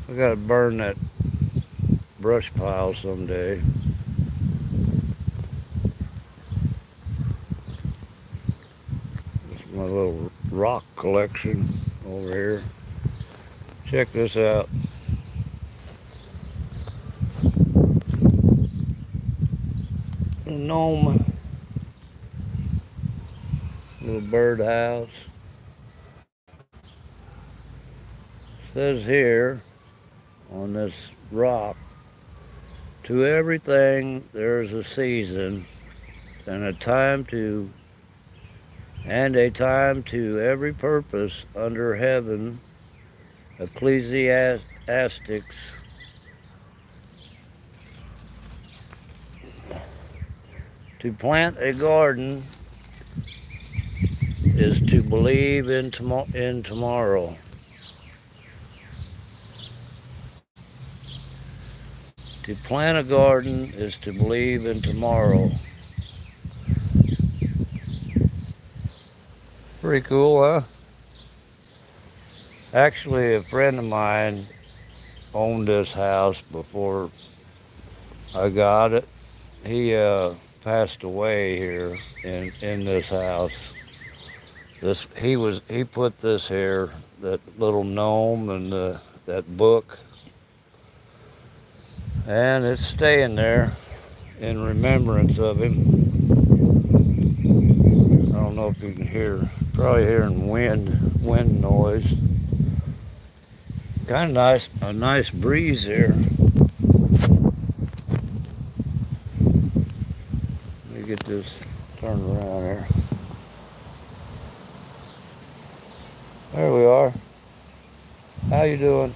I gotta burn that brush pile someday. This is my little rock collection over here. Check this out. A gnome. Little birdhouse. Says here on this rock, to everything there's a season and a time to every purpose under heaven. Ecclesiastics. To plant a garden is to believe in tomorrow. To plant a garden is to believe in tomorrow. Pretty cool, huh? Actually, a friend of mine owned this house before I got it. He passed away here in this house. He put this here, that little gnome and that book. And it's staying there in remembrance of him. I don't know if you can hear, probably hearing wind noise. Kind of nice, a nice breeze here. Let me get this turned around here. There we are. How you doing?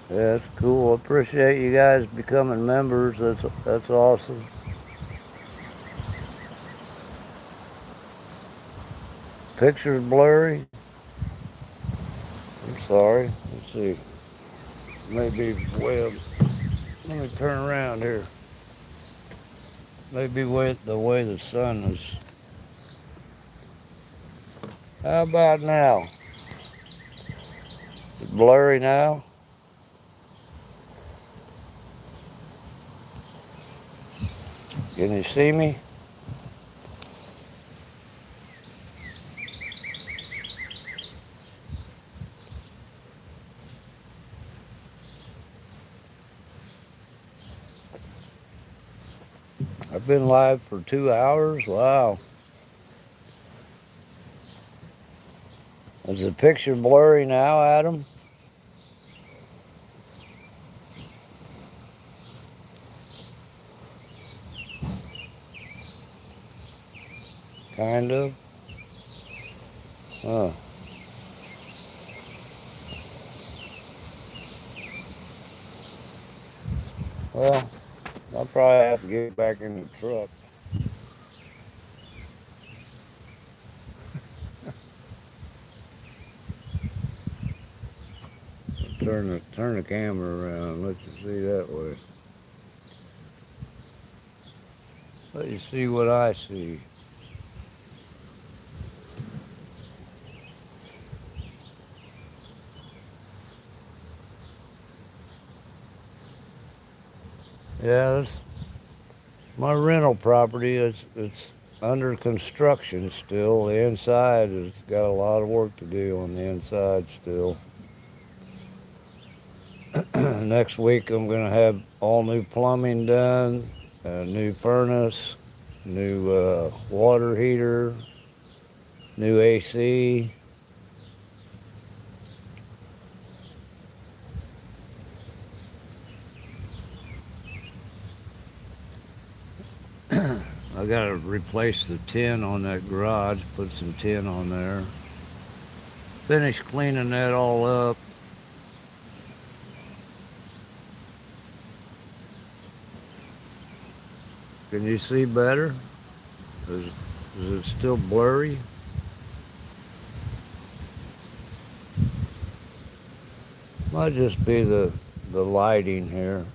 Yeah, that's cool. Appreciate you guys becoming members. That's awesome. Picture's blurry. I'm sorry. Let's see. Maybe well. Let me turn around here. Maybe with the way the sun is. How about now? It's blurry now. Can you see me? I've been live for 2 hours. Wow. Is the picture blurry now, Adam? Kind of. Huh. Well, I'll probably have to get back in the truck. Turn the camera around. Let you see that way. Let you see what I see. Yeah, this my rental property. It's under construction still. The inside has got a lot of work to do on the inside still. Next week I'm gonna have all new plumbing done, a new furnace, new water heater, new AC. I gotta replace the tin on that garage, put some tin on there. Finish cleaning that all up. Can you see better? Is, is it still blurry? Might just be the lighting here.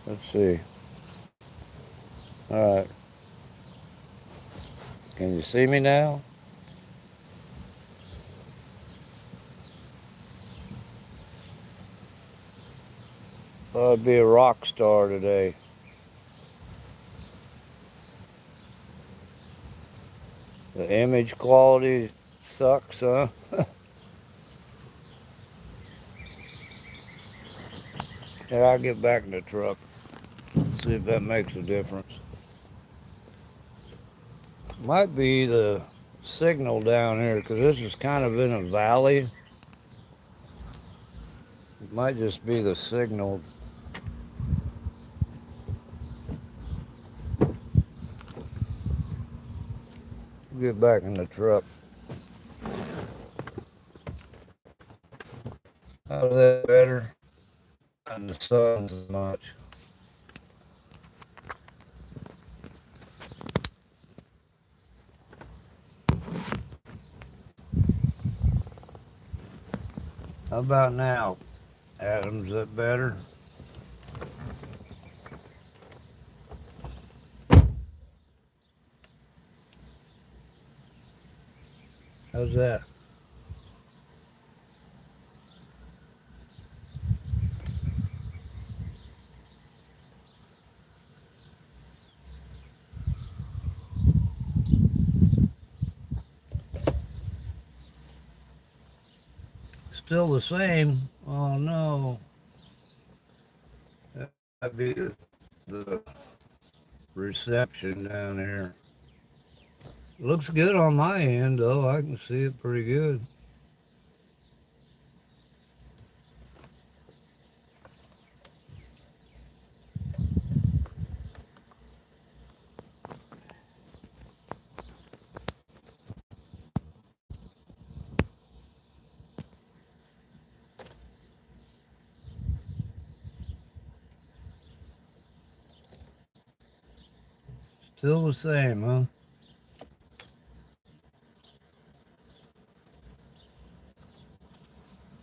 Let's see. All right. Can you see me now? I'd be a rock star today. The image quality sucks, huh? Yeah, I'll get back in the truck. See if that makes a difference. Might be the signal down here because this is kind of in a valley. It might just be the signal. Get back in the truck. How's that better? Not the sun as much. How about now, Adam? Is that better? How's that? still the same. Oh no. That'd be the reception down here. Looks good on my end though. I can see it pretty good. Still the same, huh?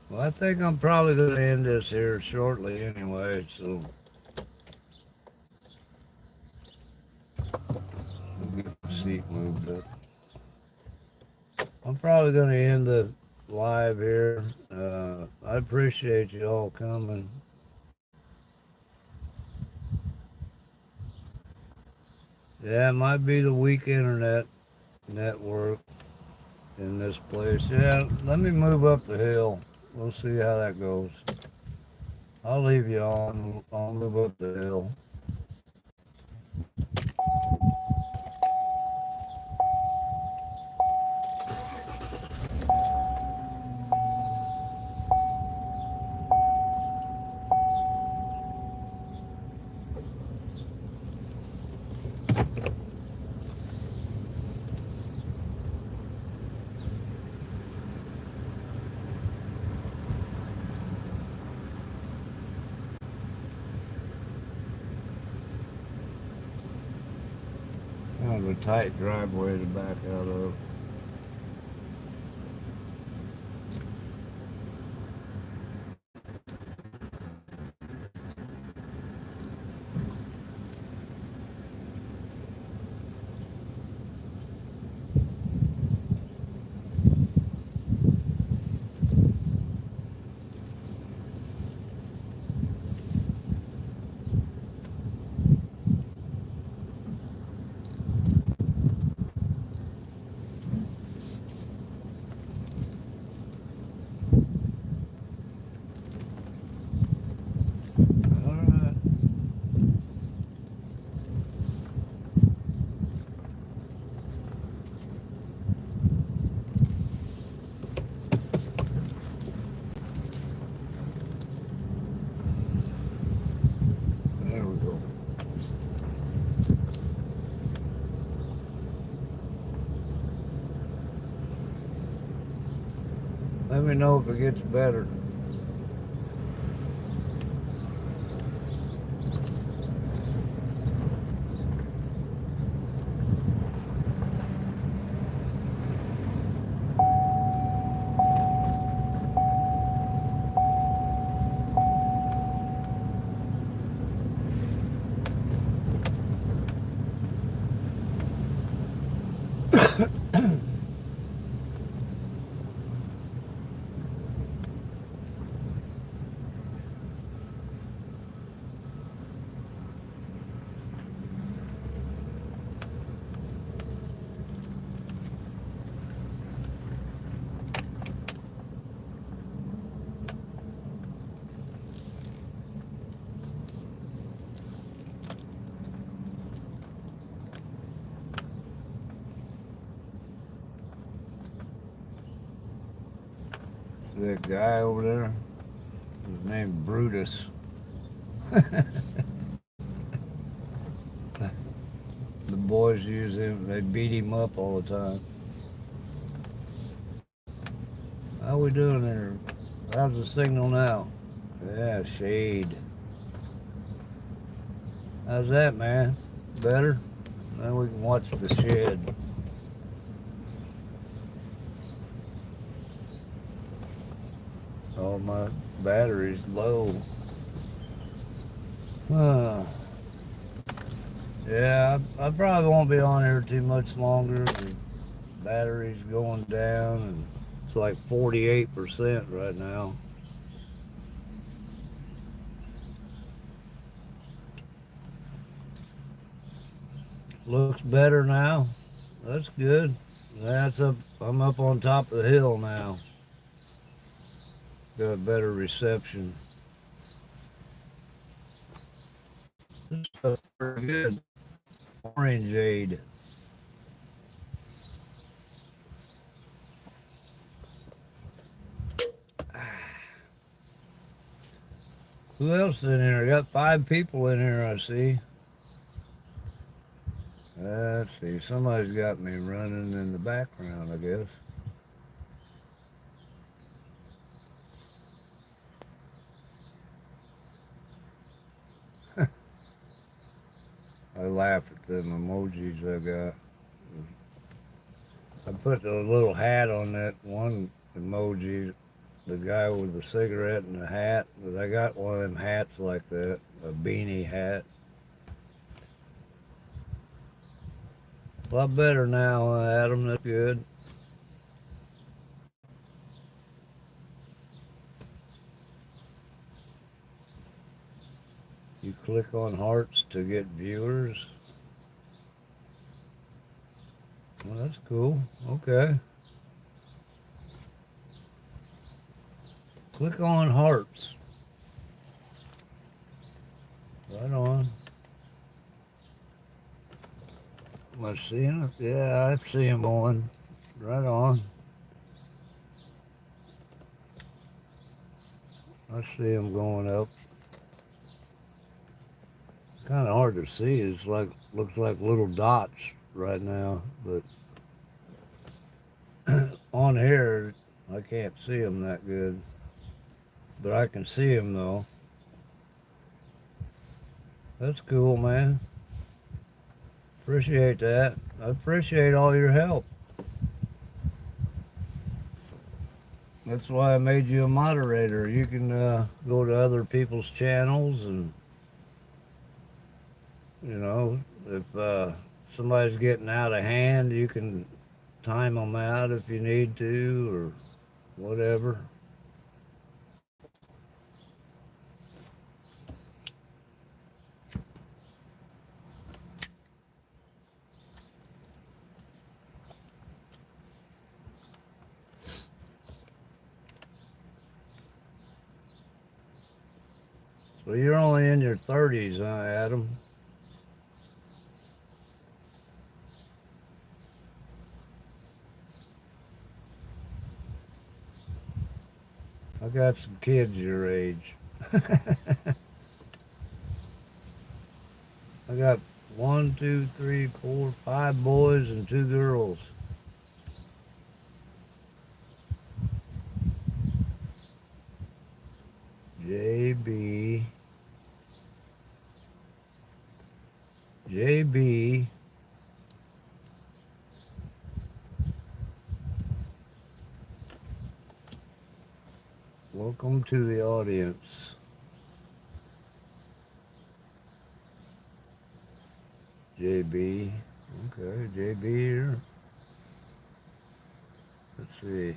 Well, I think I'm probably going to end this here shortly anyway, so I'll get the seat moved up. I'm probably going to end the live here. I appreciate you all coming. Yeah, it might be the weak internet network in this place. Yeah, let me move up the hill. We'll see how that goes. I'll leave you on. I'll move up the hill. Kind of a tight driveway to back out of. All right. There we go. Let me know if it gets better. That guy over there, his name's Brutus. The boys use him. They beat him up all the time. How we doing there? How's the signal now? Yeah, shade. How's that, man? Better? Now we can watch the shed. Oh, my battery's low. Yeah, I probably won't be on here too much longer. The battery's going down, and it's like 48% right now. Looks better now. That's good. That's up. I'm up on top of the hill now. got a better reception. This stuff's pretty good. Orangeade. Who else in here? I got 5 people in here, I see. Let's see. Somebody's got me running in the background, I guess. I laugh at them emojis I got. I put a little hat on that one emoji, the guy with the cigarette and the hat. But I got one of them hats like that, a beanie hat. A lot better now, Adam. That's good. You click on hearts to get viewers. Well, that's cool. Okay. Click on hearts. Right on. Am I seeing it? Yeah, I see him on. Right on. I see him going up. Kind of hard to see. It's like looks like little dots right now, but on here I can't see him that good. But I can see him though. That's cool, man. Appreciate that. I appreciate all your help. That's why I made you a moderator. You can go to other people's channels and, if somebody's getting out of hand, you can time them out if you need to or whatever. So you're only in your 30s, huh, Adam? I got some kids your age. I got 1, 2, 3, 4, 5 boys and 2 girls. JB. JB. Welcome to the audience. JB. Okay, JB here. Let's see.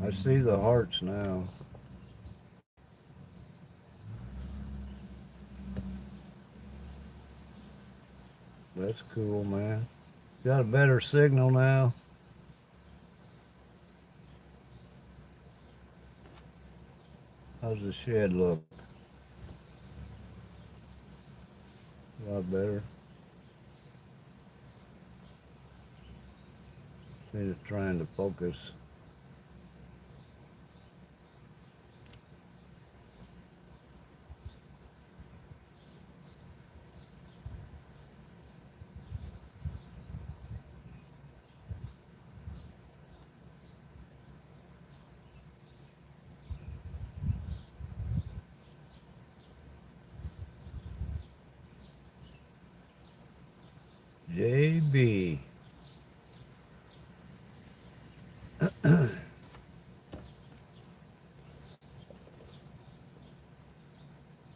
I see the hearts now. That's cool, man. Got a better signal now. How's the shed look? A lot better. See it trying to focus. JB.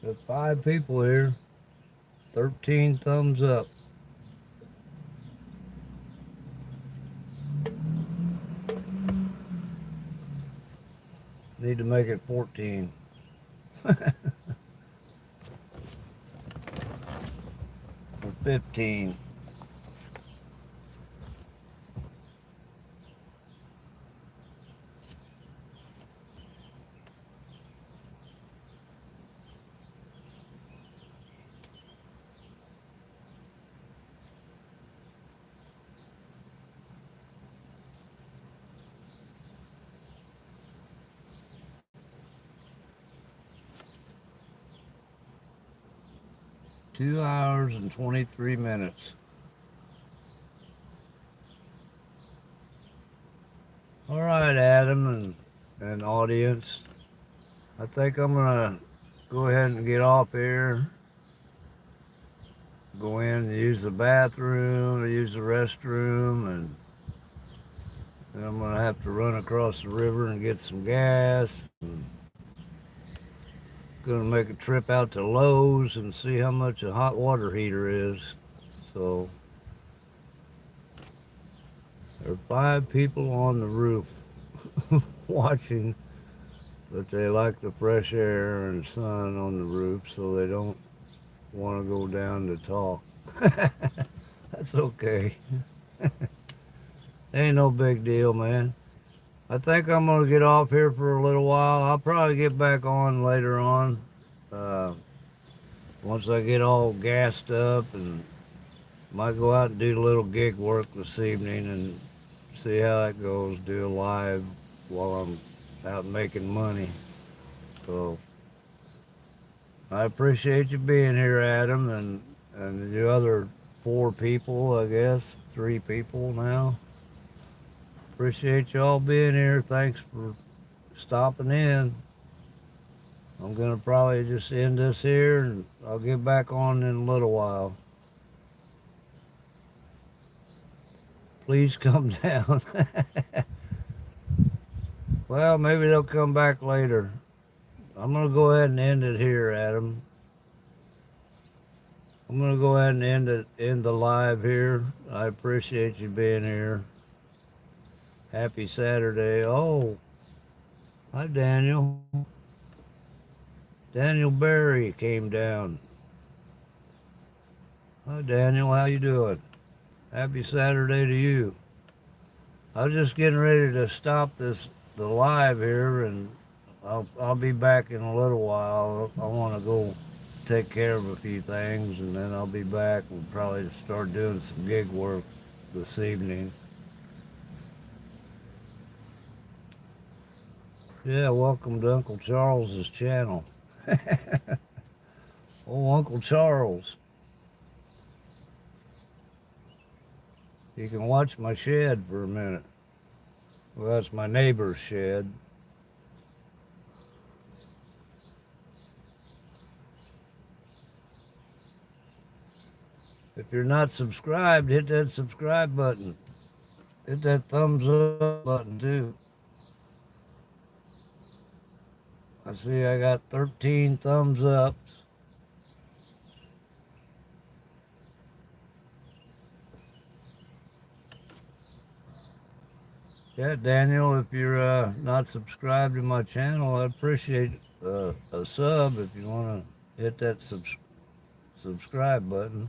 There's 5 people here. 13 thumbs up. Need to make it 14. Or 15. 2 hours and 23 minutes. All right, Adam and audience. I think I'm gonna go ahead and get off here. Go in and use the bathroom, use the restroom, and then I'm gonna have to run across the river and get some gas. And gonna make a trip out to Lowe's and see how much a hot water heater is. So there are 5 people on the roof watching, but they like the fresh air and sun on the roof, so they don't want to go down to talk. That's okay. Ain't no big deal, man. I think I'm gonna get off here for a little while. I'll probably get back on later on. Uh, Once I get all gassed up, and might go out and do a little gig work this evening and see how that goes. Do a live while I'm out making money. So I appreciate you being here, Adam, and the other 4 people, I guess, 3 people now. Appreciate y'all being here. Thanks for stopping in. I'm gonna probably just end this here, and I'll get back on in a little while. Please come down. Well, maybe they'll come back later. I'm gonna go ahead and end it here, Adam. I'm gonna go ahead and end the live here. I appreciate you being here. Happy Saturday. Oh, hi Daniel. Daniel Berry came down. Hi Daniel, how you doing? Happy Saturday to you. I was just getting ready to stop the live here, and I'll be back in a little while. I want to go take care of a few things, and then I'll be back and probably start doing some gig work this evening. Yeah, welcome to Uncle Charles's channel. Oh, Uncle Charles. You can watch my shed for a minute. Well, that's my neighbor's shed. If you're not subscribed, hit that subscribe button. Hit that thumbs up button too. I see I got 13 thumbs ups. Yeah, Daniel, if you're not subscribed to my channel, I'd appreciate a sub if you want to hit that subscribe button.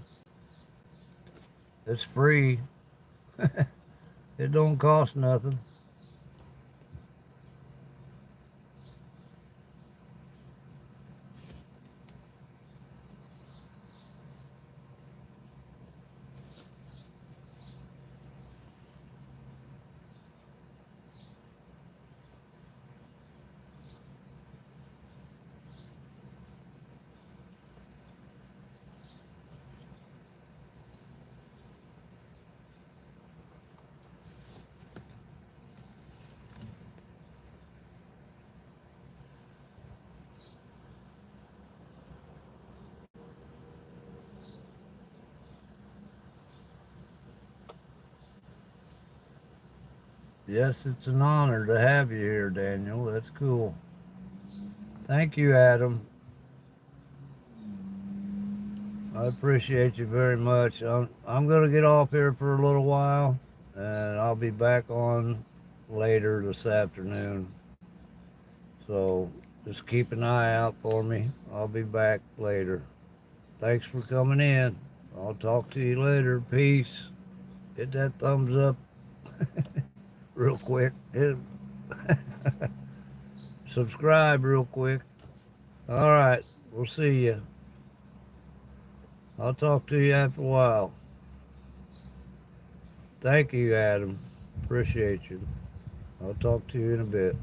It's free. It don't cost nothing. Yes, it's an honor to have you here, Daniel. That's cool. Thank you, Adam. I appreciate you very much. I'm going to get off here for a little while, and I'll be back on later this afternoon. So just keep an eye out for me. I'll be back later. Thanks for coming in. I'll talk to you later. Peace. Hit that thumbs up real quick. Subscribe real quick. All right. We'll see you. I'll talk to you after a while. Thank you, Adam. Appreciate you. I'll talk to you in a bit.